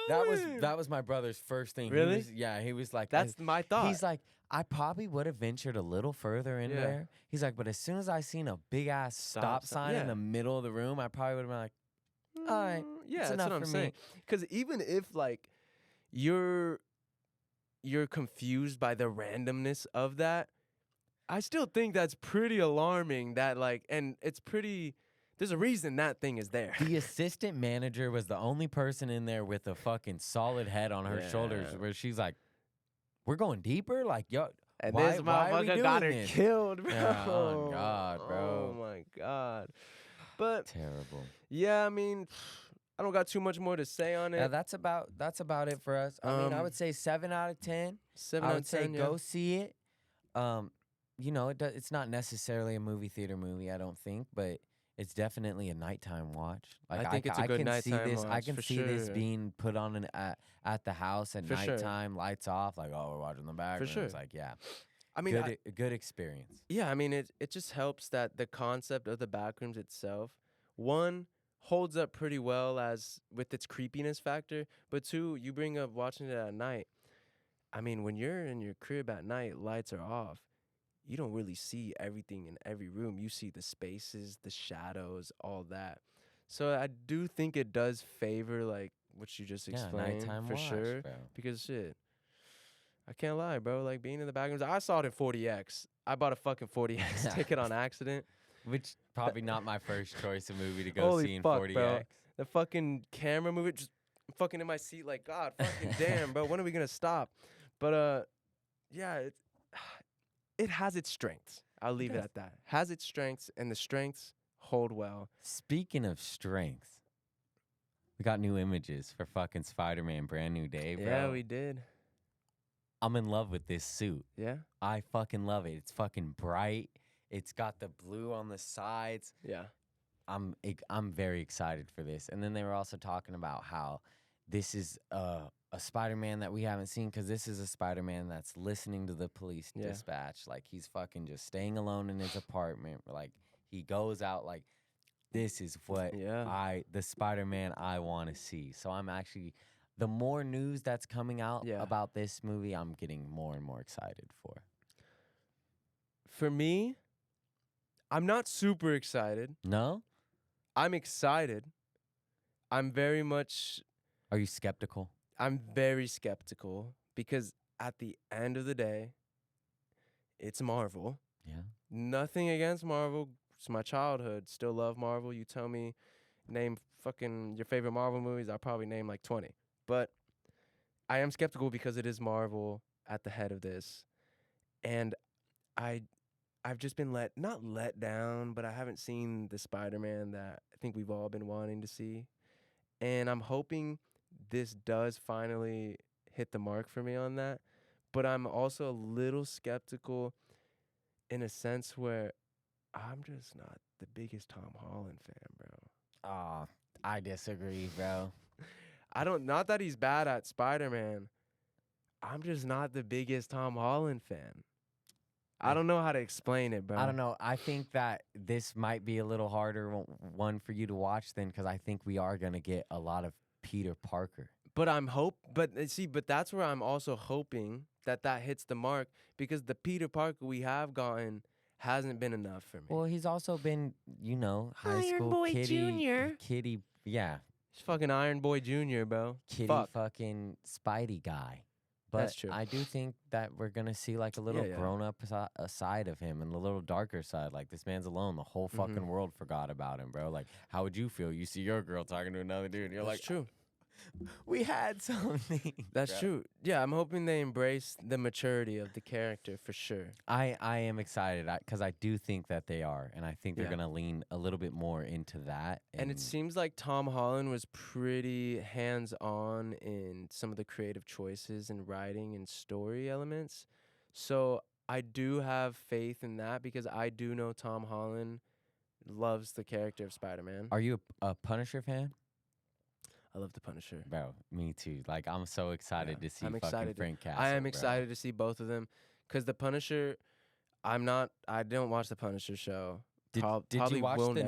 going"? That was my brother's first thing. Really? He was like, That's my thought. He's like, I probably would have ventured a little further in Yeah. there. He's like, but as soon as I seen a big ass stop sign in yeah. the middle of the room, I probably would have been like, all right, yeah, it's that's enough what I'm for saying. me. Because even if like you're confused by the randomness of that, I still think that's pretty alarming. That like, and it's pretty. There's a reason that thing is there. The assistant manager was the only person in there with a fucking solid head on her shoulders, Yeah. where she's like, "We're going deeper." Like, yo, And why, this why are we motherfucker doing got her this? killed, bro. Yeah, oh God, bro. Oh my God. But Terrible. yeah, I mean, I don't got too much more to say on it. Yeah, that's about it for us. I mean, I would say 7 out of 10. 7 I out would of say 10, go see it. You know, it's not necessarily a movie theater movie, I don't think, but it's definitely a nighttime watch. Like I think it's a good can see nighttime this. I watch, can for see this sure. being put on at the house at For sure. nighttime, lights off. Like, oh, we're watching the back. sure. It's like, yeah, I mean, good experience. yeah, I mean, it just helps that the concept of the Backrooms itself, one, holds up pretty well as with its creepiness factor, but two, you bring up watching it at night. I mean, when you're in your crib at night, lights are off. You don't really see everything in every room. You see the spaces, the shadows, all that. So I do think it does favor like what you just explained, nighttime for watch, sure. bro. Because shit, I can't lie, bro. Like being in the Backrooms, I saw it in 40X. I bought a fucking 40X ticket on accident. Which probably not my first choice of movie to go Holy see in fuck, 40X. bro. The fucking camera movie, just fucking in my seat, like, God, fucking damn, bro. When are we gonna stop? But yeah, it has its strengths. I'll leave it at that. Has its strengths, and the strengths hold well. Speaking of strength, We got new images for fucking Spider-Man, brand new day, bro. Yeah, we did. I'm in love with this suit. Yeah. I fucking love it. It's fucking bright. It's got the blue on the sides. Yeah. I'm very excited for this. And then they were also talking about how this is a Spider-Man that we haven't seen, because this is a Spider-Man that's listening to the police dispatch. Like, he's fucking just staying alone in his apartment. Like, he goes out like, this is what the Spider-Man I want to see. So I'm actually, the more news that's coming out about this movie, I'm getting more and more excited for. For me, I'm not super excited. No? I'm excited. I'm very much... Are you skeptical? I'm very skeptical because at the end of the day, it's Marvel. Yeah. Nothing against Marvel. It's my childhood. Still love Marvel. You tell me, name fucking your favorite Marvel movies, I'll probably name like 20. But I am skeptical because it is Marvel at the head of this. And I've just been not let down, but I haven't seen the Spider-Man that I think we've all been wanting to see. And I'm hoping this does finally hit the mark for me on that. But I'm also a little skeptical in a sense where I'm just not the biggest Tom Holland fan, bro. I disagree, bro. Not that he's bad at Spider-Man. I'm just not the biggest Tom Holland fan. I don't know how to explain it, bro. I don't know. I think that this might be a little harder one for you to watch then, because I think we are going to get a lot of Peter Parker. But but that's where I'm also hoping that hits the mark, because the Peter Parker we have gotten hasn't been enough for me. Well, he's also been, high Iron school Boy kitty, Jr. Yeah. He's fucking Iron Boy Jr., bro. Fucking Spidey guy. But That's true. I do think that we're going to see like a little grown-up side of him and a little darker side. Like, this man's alone. The whole fucking world forgot about him, bro. Like, how would you feel? You see your girl talking to another dude and you're That's true. We had something. That's true. Yeah, I'm hoping they embrace the maturity of the character for sure. I am excited because I do think that they are, and I think they're going to lean a little bit more into that. And it seems like Tom Holland was pretty hands-on in some of the creative choices and writing and story elements. So I do have faith in that, because I do know Tom Holland loves the character of Spider-Man. Are you a Punisher fan? I love the Punisher. Bro, me too. Like, I'm so excited to see fucking Frank Castle. I am excited to see both of them, because the Punisher, I don't watch the Punisher show. Did you watch the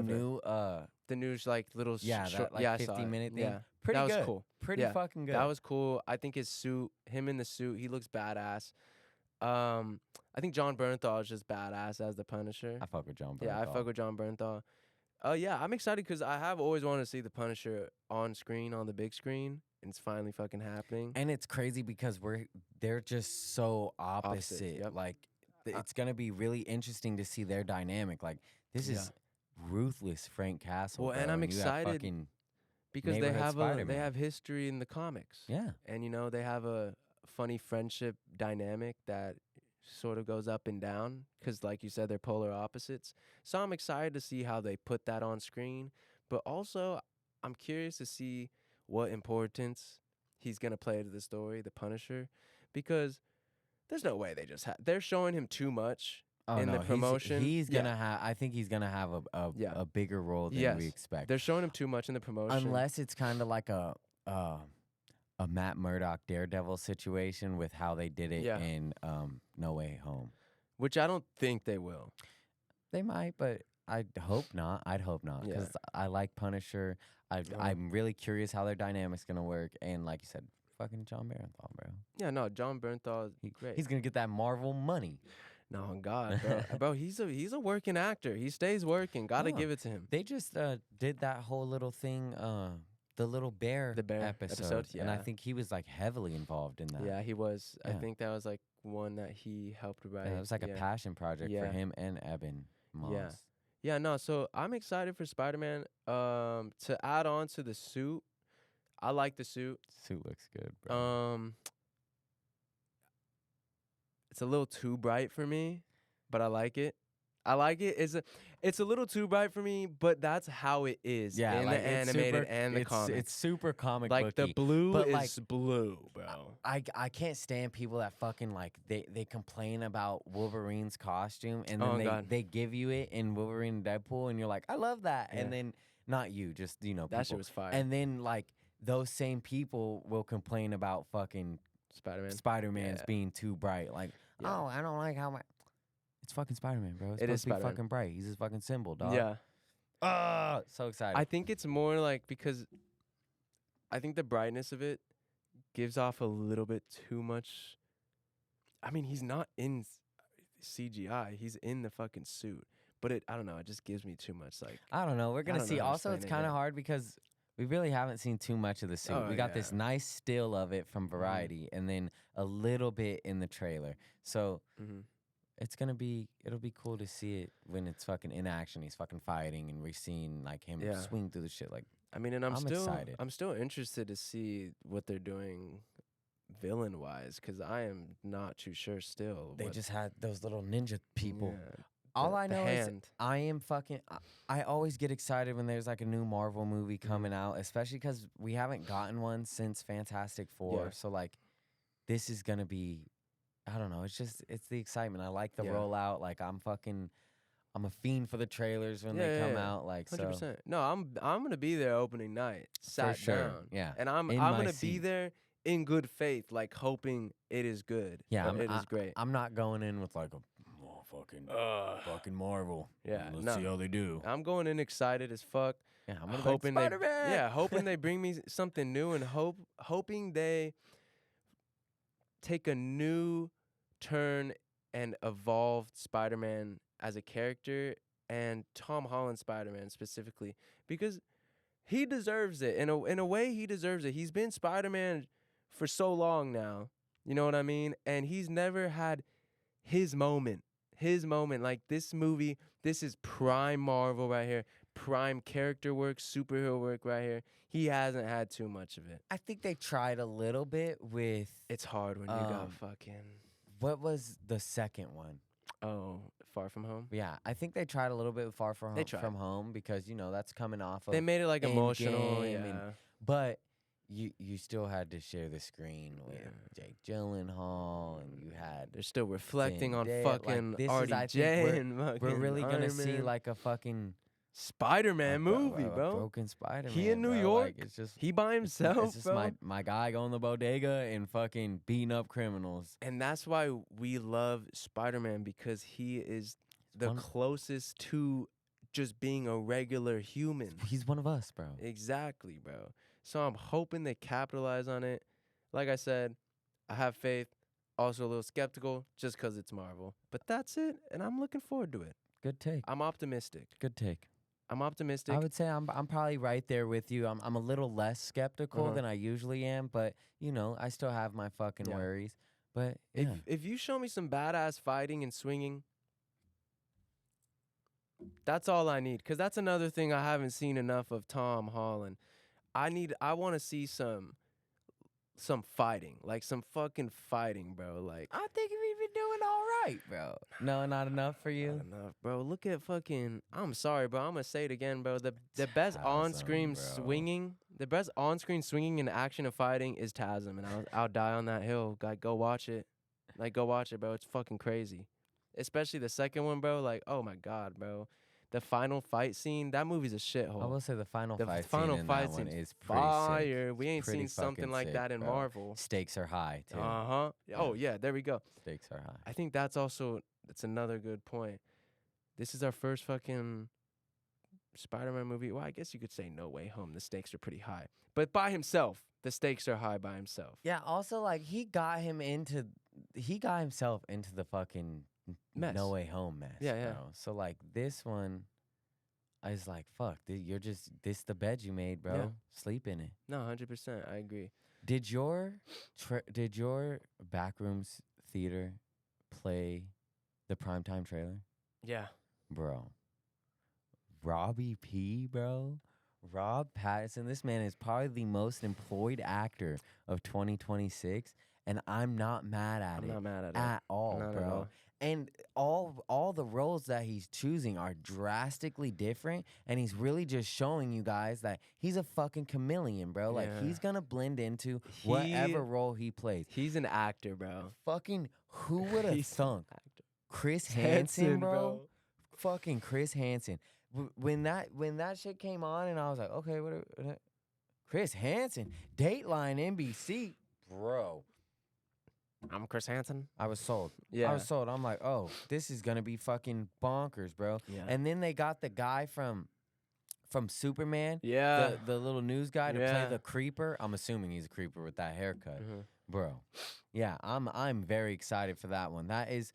new like little that like 50-minute thing? Yeah, pretty that good. Was cool. Pretty fucking good. That was cool. I think his suit, him in the suit, he looks badass. I think John Bernthal is just badass as the Punisher. I fuck with John Bernthal. Yeah, I fuck with John Bernthal. Yeah, I'm excited because I have always wanted to see the Punisher on screen, on the big screen, and it's finally fucking happening. And it's crazy because they're just so opposite. Yep. Like, it's gonna be really interesting to see their dynamic. Like, this is ruthless Frank Castle. Well, bro, and I'm excited because they have history in the comics. Yeah, and they have a funny friendship dynamic that sort of goes up and down, because like you said, they're polar opposites. So I'm excited to see how they put that on screen, but also I'm curious to see what importance he's gonna play to the story, the Punisher, because there's no way they're showing him too much in the promotion. He's gonna have. I think he's gonna have a bigger role than we expect. They're showing him too much in the promotion, unless it's kind of like a Matt Murdock Daredevil situation with how they did it in No Way Home. Which I don't think they will. They might, but I'd hope not. Because I like Punisher. I'm really curious how their dynamic's going to work. And like you said, fucking John Bernthal, bro. Yeah, no, John Bernthal, great. He's going to get that Marvel money. No, God, bro. Bro, he's a working actor. He stays working. Got to give it to him. They just did that whole little thing, the little bear episode. And I think he was like heavily involved in that. Yeah, he was. Yeah. I think that was like one that he helped write. Yeah, it was like a passion project for him and Eben Moss. Yeah, no, so I'm excited for Spider-Man. To add on to the suit, I like the suit. Suit looks good, bro. It's a little too bright for me, but I like it. I like it. It's a little too bright for me, but that's how it is Yeah, in like the it's animated super, and the comics. it's super comic Like the booky. blue but, is like, blue, bro. I can't stand people that fucking like they complain about Wolverine's costume and then Oh, God. they give you it in Wolverine and Deadpool and you're like, I love that. Yeah. And then not you, just people. That shit was fire. And then like those same people will complain about fucking Spider-Man's being too bright. Like, oh, I don't like how my it's fucking Spider-Man, bro. It's It is supposed to be Spider-Man. fucking bright. He's his fucking symbol, dog. Yeah. So excited. I think it's more like because I think the brightness of it gives off a little bit too much. I mean, he's not in CGI. He's in the fucking suit. But I don't know. It just gives me too much. Like, I don't know. We're going to don't see. know how to Also, it's explain it kind of yet. hard because we really haven't seen too much of the suit. Oh, We got this yeah. nice still of it from Variety and then a little bit in the trailer. So it's going to be, it'll be cool to see it when it's fucking in action. He's fucking fighting and we're seeing like him swing through the shit. Like, I mean, and I'm excited. I'm still interested to see what they're doing villain wise because I am not too sure still. They just had those little ninja people. Yeah, All I know is hand. I am fucking. I always get excited when there's like a new Marvel movie coming out, especially because we haven't gotten one since Fantastic Four. Yeah. So like, this is gonna be. I don't know. It's the excitement. I like the Yeah. rollout. Like I'm a fiend for the trailers when they come out. Like 100%. so. No, I'm gonna be there opening night. Sat sure, down. yeah. And I'm In my gonna be seat. there in good faith, like hoping it is good. Yeah, or it is great. I'm not going in with like a fucking Marvel. Yeah, Let's see how they do. I'm going in excited as fuck. Yeah, I'm gonna hoping be like, Spider-Man. hoping they bring me something new and hoping they take a new turn and evolve Spider-Man as a character and Tom Holland Spider-Man specifically because he deserves it. In a way, he deserves it. He's been Spider-Man for so long now. You know what I mean? And he's never had his moment. Like this movie, this is prime Marvel right here. Prime character work, superhero work right here. He hasn't had too much of it. I think they tried a little bit with. It's hard when you got fucking. What was the second one? Oh, Far From Home? Yeah, I think they tried a little bit with Far From They tried. From Home because that's coming off of. They made it like emotional, Endgame yeah. But you still had to share the screen with Jake Gyllenhaal, and you had. They're still reflecting on Zendaya. fucking Like, this RDJ is, I think and fucking we're really gonna Iron see Man. like a fucking Spider-Man movie, a bro. broken Spider-Man. He in New bro. York. Like, it's just He by himself, it's just bro. my guy going to the bodega and fucking beating up criminals. And that's why we love Spider-Man because he is the closest to just being a regular human. He's one of us, bro. Exactly, bro. So I'm hoping they capitalize on it. Like I said, I have faith. Also a little skeptical just because it's Marvel. But that's it, and I'm looking forward to it. Good take. I'm optimistic. Good take. I'm optimistic. I would say I'm probably right there with you. I'm a little less skeptical than I usually am, but I still have my fucking worries. But if you show me some badass fighting and swinging, that's all I need. Cause that's another thing I haven't seen enough of Tom Holland. I want to see some fighting, like some fucking fighting, bro. Like I think we've been doing all right, bro. No, not enough for you. not enough, bro. Look at fucking. I'm sorry, bro. I'm gonna say it again, bro. The best on-screen swinging, the best on-screen swinging in action and fighting is Tasm, and I'll die on that hill. Like go watch it, bro. It's fucking crazy, especially the second one, bro. Like oh my god, bro. The final fight scene, that movie's a shithole. I will say the final fight scene in that one one is pretty fire. sick. We ain't seen something like sick, that in bro. Marvel. Stakes are high too. Oh yeah, there we go. Stakes are high. I think that's another good point. This is our first fucking Spider-Man movie. Well, I guess you could say No Way Home. The stakes are pretty high, but by himself, the stakes are high by himself. Yeah. Also, like he got himself into the fucking Mess. No Way Home mess. Yeah, yeah. Bro. So like this one, I was like, fuck, you're just this the bed you made, bro. Yeah. Sleep in it. No, 100%. I agree. Did your Backrooms theater play the primetime trailer? Yeah. Bro. Robbie P, bro. Rob Pattinson. This man is probably the most employed actor of 2026, and I'm not mad at it. I'm not mad at it. At all, Not at bro. all. And all the roles that he's choosing are drastically different, and he's really just showing you guys that he's a fucking chameleon, bro. Like Yeah. he's gonna blend into whatever role he plays. He's an actor, bro. Fucking who would have He's an thunk? actor. Chris Hansen, bro. Fucking Chris Hansen. When that shit came on, and I was like, okay, what Chris Hansen, Dateline, NBC, bro. I'm Chris Hansen. I was sold. Yeah. I was sold. I'm like, oh, this is gonna be fucking bonkers, bro. Yeah. And then they got the guy from Superman, Yeah. the little news guy to play Yeah. the creeper. I'm assuming he's a creeper with that haircut, Mhm. bro. Yeah, I'm very excited for that one. That is,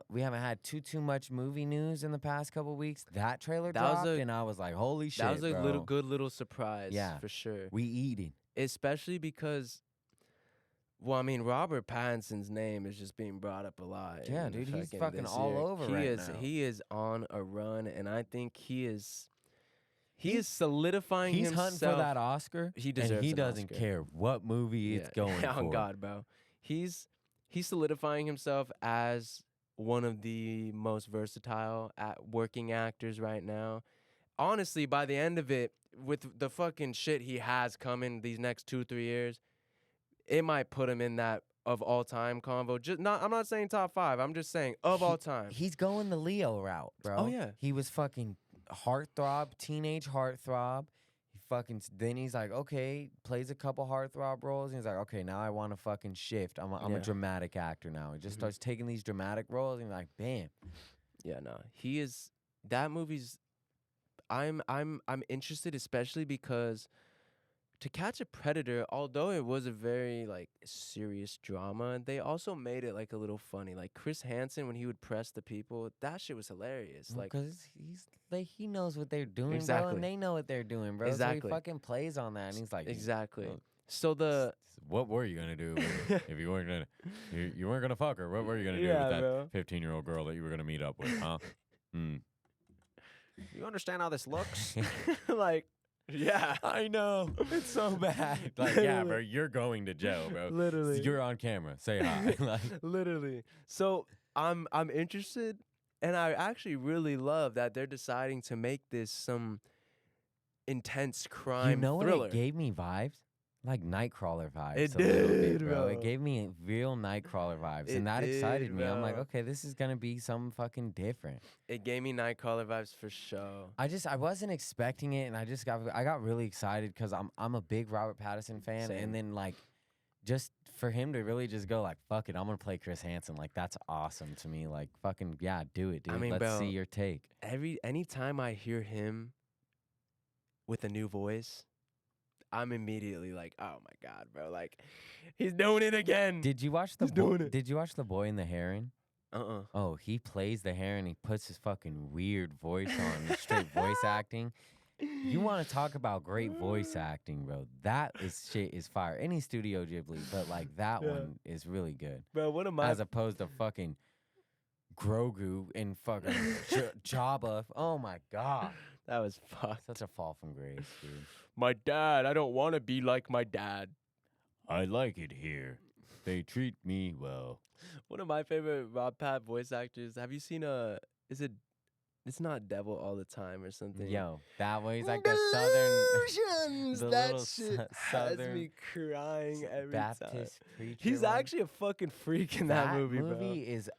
we haven't had too much movie news in the past couple weeks. That trailer That was dropped, a- and I was like, holy shit, That was a bro. good little surprise. Yeah. For sure. We eating. Especially because, well, I mean, Robert Pattinson's name is just being brought up a lot. Yeah, in dude, he's fucking fucking this all year. over he right is, now. He is on a run, and I think he is solidifying He's himself. hunting for that Oscar. He deserves and he an doesn't Oscar. care what movie it's going Oh for. God, bro. He's solidifying himself as one of the most versatile working actors right now. Honestly, by the end of it, with the fucking shit he has coming these next 2-3 years, it might put him in that of all time convo. I'm not saying top 5. I'm just saying of all time. He's going the Leo route, bro. Oh, yeah. He was fucking heartthrob, teenage heartthrob. Then he's like, okay, plays a couple heartthrob roles. And he's like, okay, now I want to fucking shift. I'm a Yeah. dramatic actor now. He just starts taking these dramatic roles, and like, bam. Yeah, no. He is that movie's I'm interested, especially because To Catch a Predator, although it was a very like serious drama, they also made it like a little funny. Like Chris Hansen, when he would press the people, that shit was hilarious. Like, Because he knows what they're doing, bro, Exactly. and they know what they're doing, bro. So Exactly. he fucking plays on that, and he's like, exactly. oh, So the What were you gonna do if you weren't gonna you weren't gonna fuck her? What were you gonna do Yeah, with bro. that 15-year-old girl that you were gonna meet up with? Huh? You understand how this looks? like, yeah, I know. It's so bad. Like, yeah, bro, you're going to jail, bro. literally, You're on camera. Say hi. Like, literally. So I'm interested, and I actually really love that they're deciding to make this some intense crime You know thriller. what it gave me vibes? Like Nightcrawler vibes. It a little bit, did, bro. bro. It gave me real Nightcrawler vibes, It and that excited did, me. I'm like, bro. okay, this is gonna be something fucking different. It gave me Nightcrawler vibes for sure. I wasn't expecting it, and I got really excited because I'm a big Robert Pattinson fan, Same. and then like just for him to really just go like, fuck it, I'm gonna play Chris Hansen. Like that's awesome to me. Like fucking yeah, do it, dude. I mean, Let's bro, see your take. Anytime I hear him with a new voice, I'm immediately like, oh my God, bro. Like, he's doing it again. Did you watch He's doing it. Did you watch The Boy and the Heron? Uh-uh. Oh, he plays the Heron. He puts his fucking weird voice on, straight voice acting. You want to talk about great voice acting, bro? That shit is fire. Any Studio Ghibli, but like that Yeah. one is really good. Bro, one of my As opposed to fucking Grogu and fucking Jabba. Oh my god, that was fucked. such a fall from grace, dude. My dad, I don't want to be like my dad. I like it here. They treat me well. One of my favorite Rob Pat voice actors. Have you seen it's not Devil All the Time or something? Yo, that way he's like the southern Delusions! the That little shit has southern me crying every time. Baptist preacher. He's one. actually a fucking freak in that movie, bro. is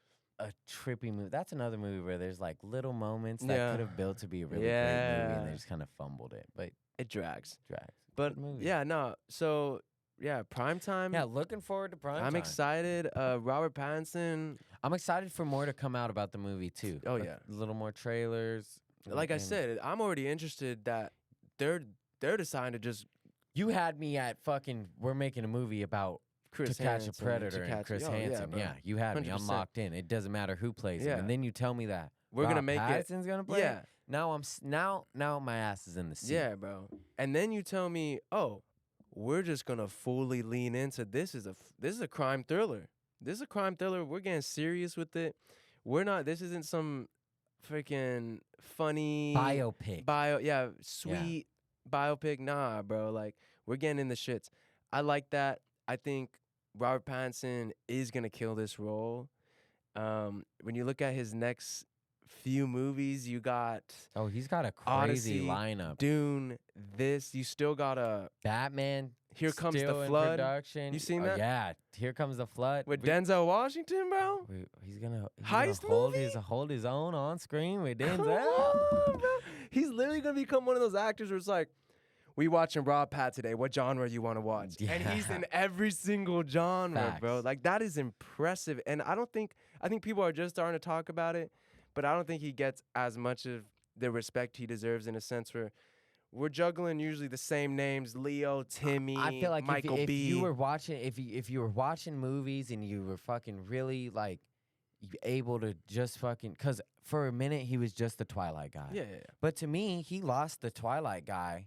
a trippy movie. That's another movie where there's like little moments that Yeah. could have built to be a really great movie, Yeah. and they just kind of fumbled it. But It drags. drags. But Good movie. yeah, no. So yeah, primetime. Yeah, looking forward to prime I'm time. excited. Robert Pattinson. I'm excited for more to come out about the movie too. Oh, Like, yeah. a little more trailers. Like I and- said, I'm already interested that they're deciding to just you had me at fucking. We're making a movie about Chris To Catch a Hansen, Predator To and Catch- Chris Yo, Hansen. bro. Yeah, you had me. I'm 100%. locked in. It doesn't matter who plays him. Yeah. And then you tell me that We're gonna Rob make it. Pattinson's gonna play. Yeah, it? Now now my ass is in the seat. yeah, bro. And then you tell me, oh, we're just gonna fully lean into this is a crime thriller. This is a crime thriller. We're getting serious with it. We're not. This isn't some freaking funny Biopic. sweet biopic. Nah, bro. Like we're getting in the shits. I like that. I think Robert Pattinson is gonna kill this role. When you look at his next few movies, you got Oh, he's got a crazy Odyssey, lineup. Dune, this. You still got a Batman. Here Comes the still in Flood. production. You seen Oh, that? Yeah, Here Comes the Flood. With Denzel Washington, bro. He's gonna Heist hold his own on screen with Come Denzel. on, bro. He's literally gonna become one of those actors where it's like, we watching Rob Pat today. What genre you want to watch? And he's in every single genre, bro. Facts. Like that is impressive. And I think people are just starting to talk about it, but I don't think he gets as much of the respect he deserves in a sense where we're juggling usually the same names: Leo, Timmy, I feel like Michael if B. you were watching, if you were watching movies and you were fucking really like able to just fucking, because for a minute he was just the Twilight guy. Yeah. But to me, he lost the Twilight guy.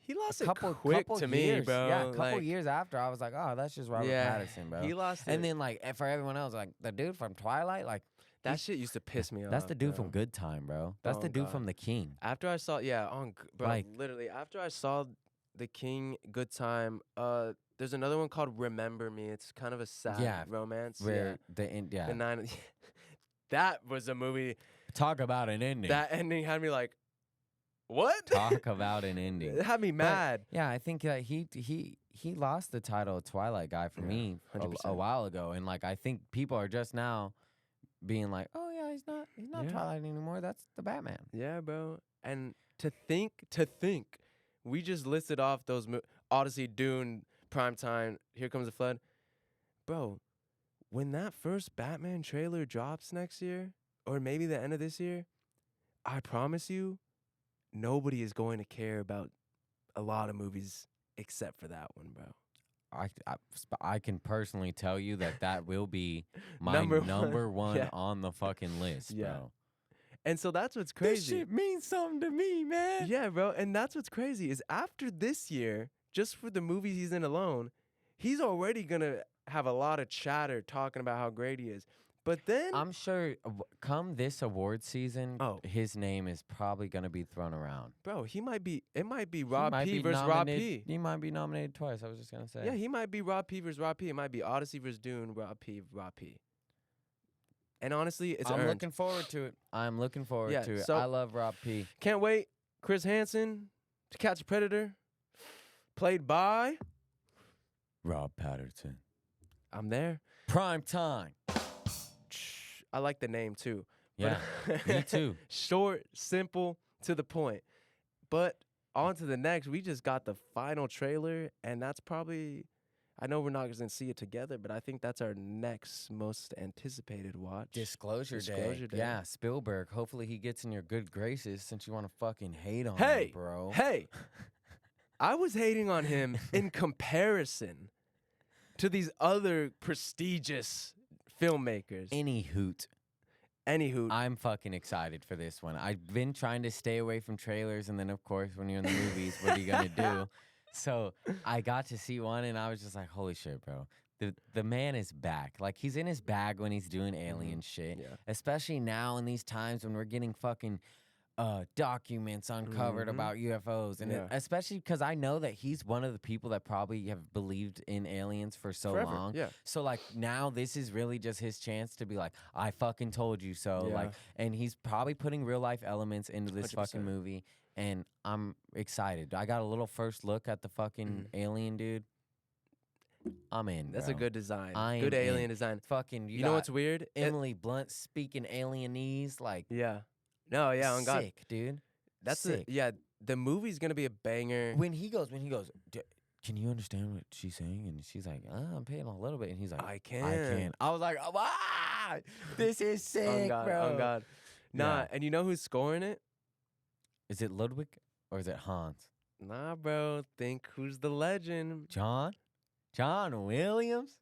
He lost a it couple quick couple to years, me, bro. Yeah, a couple Like, years after, I was like, oh, that's just Robert Pattinson, bro. He lost And it. then like for everyone else, like the dude from Twilight, like That shit used to piss me off. that's the dude bro. from Good Time, bro. That's Oh, the dude God. from The King. After I saw, bro, Like- literally, after I saw The King, Good Time, there's another one called Remember Me. It's kind of a sad romance. Where the end, The nine. That was a movie. Talk about an ending. That ending had me like, what? Talk about an ending. It had me mad. Yeah, I think that he lost the title of Twilight guy for Yeah, me a 100%. while ago, and like I think people are just now being like, oh yeah, he's not Yeah. Twilight anymore. That's the Batman. Yeah, bro. And to think, we just listed off those Odyssey, Dune, Primetime, Here Comes the Flood. Bro, when that first Batman trailer drops next year, or maybe the end of this year, I promise you, nobody is going to care about a lot of movies except for that one, bro. I can personally tell you that will be my Number number one. one Yeah. on the fucking list, Yeah. bro. And so that's what's This crazy. shit means something to me, man. Yeah, bro. And that's what's crazy is after this year, just for the movies he's in alone, he's already going to have a lot of chatter talking about how great he is. But then I'm sure come this award season, Oh. his name is probably gonna be thrown around. bro, it might be He Rob might P be versus Rob nominated- P. He might be nominated twice. I was just gonna say. Yeah, he might be Rob P versus Rob P. It might be Odyssey versus Dune, Rob P. And honestly, it's I'm earned. looking forward to it. I'm looking forward Yeah, to it. so- I love Rob P. Can't wait. Chris Hansen to Catch a Predator, played by. Rob Pattinson. I'm there. Prime time. I like the name too. Yeah, But- me too. Short, simple, to the point. But on to the next. We just got the final trailer, and that's probably. I know we're not going to see it together, but I think that's our next most anticipated watch. Disclosure Disclosure Day. Yeah, Spielberg. Hopefully he gets in your good graces since you want to fucking hate on Hey, him, bro. Hey, I was hating on him in comparison to these other prestigious filmmakers. Any hoot. Anywho, I'm fucking excited for this one. I've been trying to stay away from trailers, and then of course when you're in the movies, what are you gonna do? So I got to see one, and I was just like, "Holy shit, bro! The man is back. Like he's in his bag when he's doing alien shit. yeah. Especially now in these times when we're getting fucking documents uncovered Mhm. about UFOs, and Yeah. especially because I know that he's one of the people that probably have believed in aliens for so Forever, long. yeah. So like now this is really just his chance to be like, I fucking told you so. Yeah. Like, and he's probably putting real life elements into this 100%. fucking movie, and I'm excited. I got a little first look at the fucking alien dude. I'm in. That's a bro. good design. I Good am in. alien design. Fucking. You know got what's weird? Emily Blunt speaking alienese, like Yeah. No, yeah, on God. sick, dude. That's sick. the movie's gonna be a banger. When he goes, can you understand what she's saying? And she's like, I'm paying a little bit. And he's like, I can. I can. I was like, ah, this is sick, On God, bro. on God. Nah, Yeah. and you know who's scoring it? Is it Ludwig or is it Hans? Nah, bro. Think who's the legend? John Williams.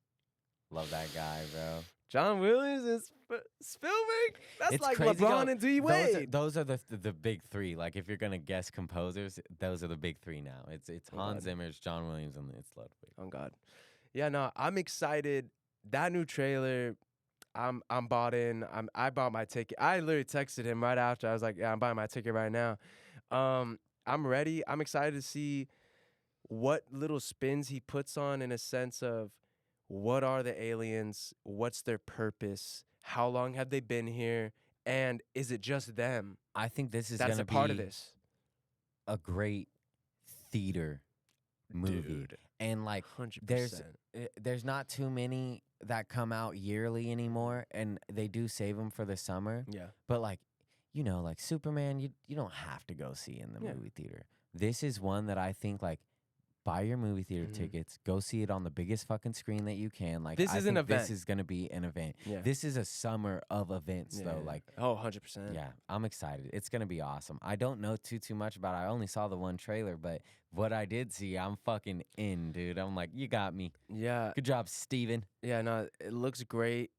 Love that guy, bro. John Williams and Spielberg. That's It's like crazy, LeBron though. and D Wade. Those are the big three. Like if you're gonna guess composers, those are the big three now. It's Oh, Hans God. Zimmer, it's John Williams, and it's Ludwig. Oh God. Yeah, no, I'm excited. That new trailer, I'm bought in. I bought my ticket. I literally texted him right after. I was like, yeah, I'm buying my ticket right now. I'm ready. I'm excited to see what little spins he puts on in a sense of what are the aliens? What's their purpose? How long have they been here? And is it just them I think this is that's gonna a part be of this? a great theater movie. Dude, And like 100%. there's not too many that come out yearly anymore, and they do save them for the summer. Yeah. But like, you know, like Superman, you don't have to go see in the Yeah. movie theater. This is one that I think like buy your movie theater Mhm. tickets, go see it on the biggest fucking screen that you can. Like This I is an think event. This is gonna be an event. Yeah. This is a summer of events Yeah, though. yeah. Like Oh, 100%. yeah, I'm excited. It's gonna be awesome. I don't know too much about it. I only saw the one trailer, but what I did see, I'm fucking in, dude. I'm like, you got me. Yeah. Good job, Steven. Yeah, no, it looks great.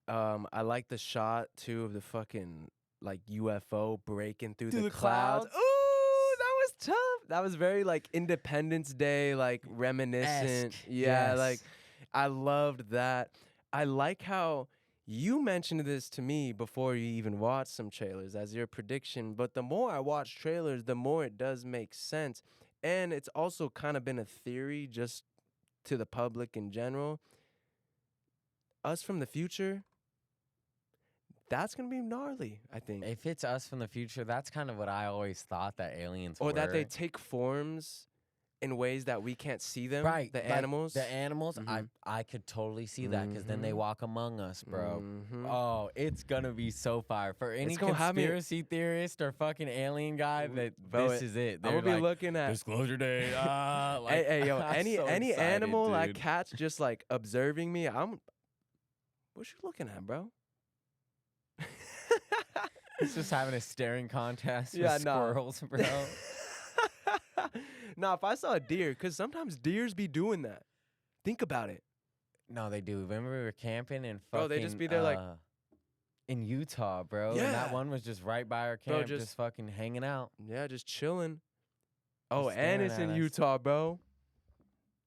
I like the shot too of the fucking like UFO breaking through the clouds. clouds. Ooh, that was tough. That was very like Independence Day, like reminiscent. Esque, Yeah, yes. like I loved that. I like how you mentioned this to me before you even watched some trailers as your prediction, but the more I watch trailers, the more it does make sense. And it's also kind of been a theory just to the public in general. Us from the future, that's gonna be gnarly, I think. If it's us from the future, that's kind of what I always thought that aliens Or were. that they take forms in ways that we can't see them. right, The like, animals. The animals, Mhm. I could totally see that because then they Mhm. walk among us, bro. Mhm. Oh, it's gonna be so fire for any gonna have me- conspiracy theorist or fucking alien guy. That Bro, this is it. I'm They're gonna be like, looking at Disclosure date. hey, hey, yo, I'm any so any excited, animal I dude. catch just like observing me, what you looking at, bro? It's just having a staring contest Yeah, with nah. squirrels, bro. Nah, if I saw a deer, because sometimes deers be doing that. Think about it. No, they do. Remember we were camping and fucking, Bro, they just be there like- in Utah, bro. And that Yeah. one was just right by our Bro, camp, just- just fucking hanging out. Yeah, just chilling. Oh, and staring it's in at us. Utah, bro.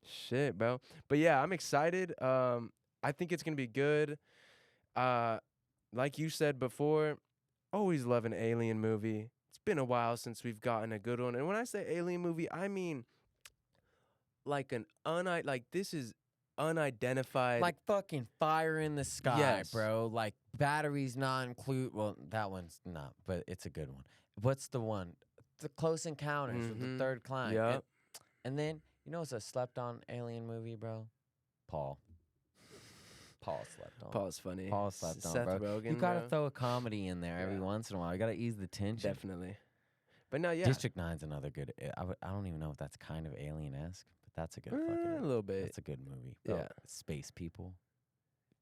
Shit, bro. But yeah, I'm excited. I think it's gonna be good. Like you said before, always love an alien movie. It's been a while since we've gotten a good one. And when I say alien movie, I mean like this is unidentified. Like fucking fire in the sky, Yes. bro. Like batteries not include. Well, that one's not, but it's a good one. What's the one? The Close Encounters with the Mhm. third kind. Yup. And then you know it's a slept on alien movie, bro. Paul slept on. Paul's funny. Paul slept on, Seth bro. Rogen. You gotta bro. throw a comedy in there every Yeah. once in a while. You gotta ease the tension. Definitely. But no, yeah. District 9's another good. I don't even know if that's kind of alien-esque, but that's a good a fucking. little bit. That's a good movie. Bro. Yeah. Space people.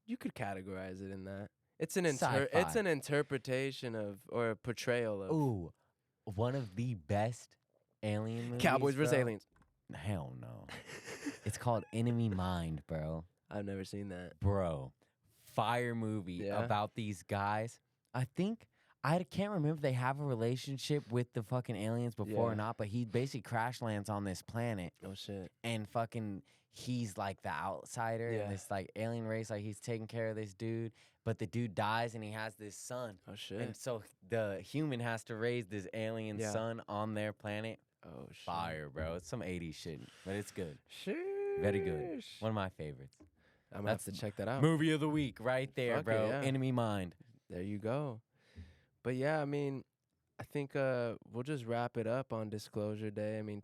You could categorize it in that. It's an Sci-fi. it's an interpretation of or a portrayal of Ooh, one of the best alien movies. Cowboys vs. bro. Aliens. Hell no. It's called Enemy Mind, bro. I've never seen that. Bro, fire movie Yeah? about these guys. I think I can't remember if they have a relationship with the fucking aliens before or Yeah. not, but he basically crash lands on this planet Oh shit. and fucking he's like the outsider Yeah. in this like alien race. Like he's taking care of this dude, but the dude dies and he has this son. Oh shit. And so the human has to raise this alien Yeah. son on their planet. Oh shit. Fire, bro. It's some 80s shit, but it's good. Shit. Very good. One of my favorites. I'm gonna have That's to check that out. Movie of the week right there, Fuck it, bro. yeah. Enemy Mind. There you go. But yeah, I mean, I think we'll just wrap it up on Disclosure Day. I mean,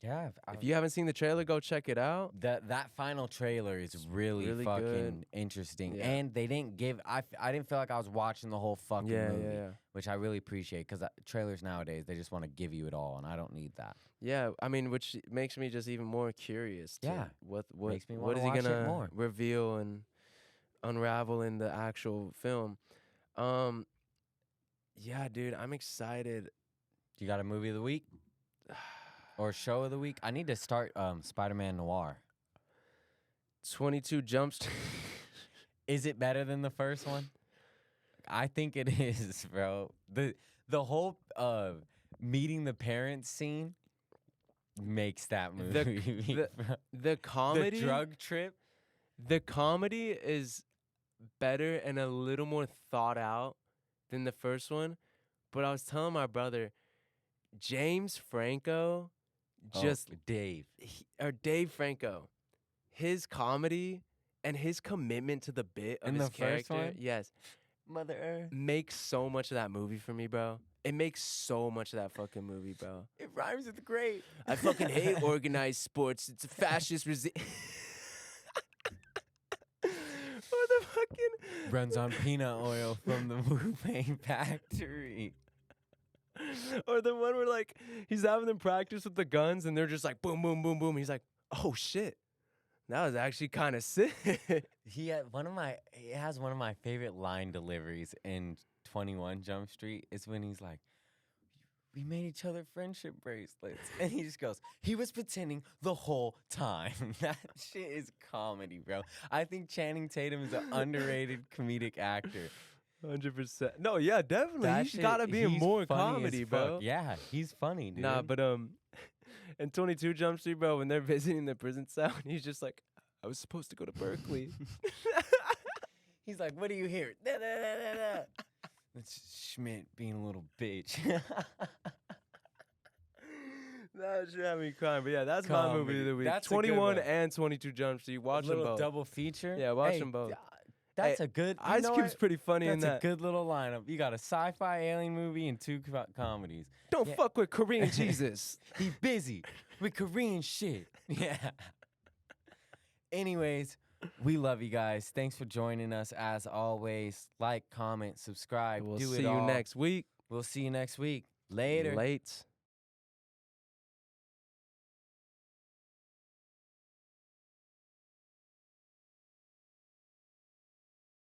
Yeah. if you haven't seen the trailer, go check it out. That final trailer is really, really fucking good. interesting. Yeah. And they didn't give I didn't feel like I was watching the whole fucking movie, which I really appreciate cuz trailers nowadays they just want to give you it all and I don't need that. Yeah, I mean, which makes me just even more curious. To Yeah. what Makes me what wanna is he watch it gonna more. reveal and unravel in the actual film? Yeah, dude, I'm excited. You got a movie of the week or show of the week? I need to start Spider-Man Noir. 22 Jump Street. Is it better than the first one? I think it is, bro. The whole meeting the parents scene makes that movie. bro. The comedy, The drug trip. the comedy is better and a little more thought out than the first one. But I was telling my brother, James Franco, just Dave. or Dave Franco, his comedy and his commitment to the bit of In his the first character, one? yes, Mother Earth. makes so much of that movie for me, bro. It makes so much of that fucking movie, bro. It rhymes with great. I fucking hate organized sports. It's a fascist or the fucking Runs on peanut oil from the Wu-Tang factory. or the one where like he's having them practice with the guns and they're just like boom, boom, boom, boom. He's like, oh shit, that was actually kind of sick. He has one of my favorite line deliveries in 21 Jump Street. Is when he's like, we made each other friendship bracelets. And he just goes, he was pretending the whole time. That shit is comedy, bro. I think Channing Tatum is an underrated comedic actor. 100%. No, yeah, definitely. That He's shit- gotta be in he's more funny as comedy, fuck. bro. Yeah, he's funny, dude. Nah, but in 22 Jump Street, bro, when they're visiting the prison cell, and he's just like, I was supposed to go to Berkeley. He's like, what do you hear? Da, da, da, da, da. It's Schmidt being a little bitch. That shit had me crying. But yeah, that's my movie of the week. That's a good 21 one. and 22 Jump Street. Watch A them little both. double feature. Yeah, watch Hey, them both. That's Hey, a good. You Ice know Cube's what? pretty funny in That's that. a good little lineup. You got a sci-fi alien movie and two comedies. Don't Yeah. fuck with Korean Jesus. He busy with Korean shit. Yeah. Anyways, we love you guys. Thanks for joining us as always. Like, comment, subscribe. We'll do see it you all. next week. We'll see you next week. Later. Late.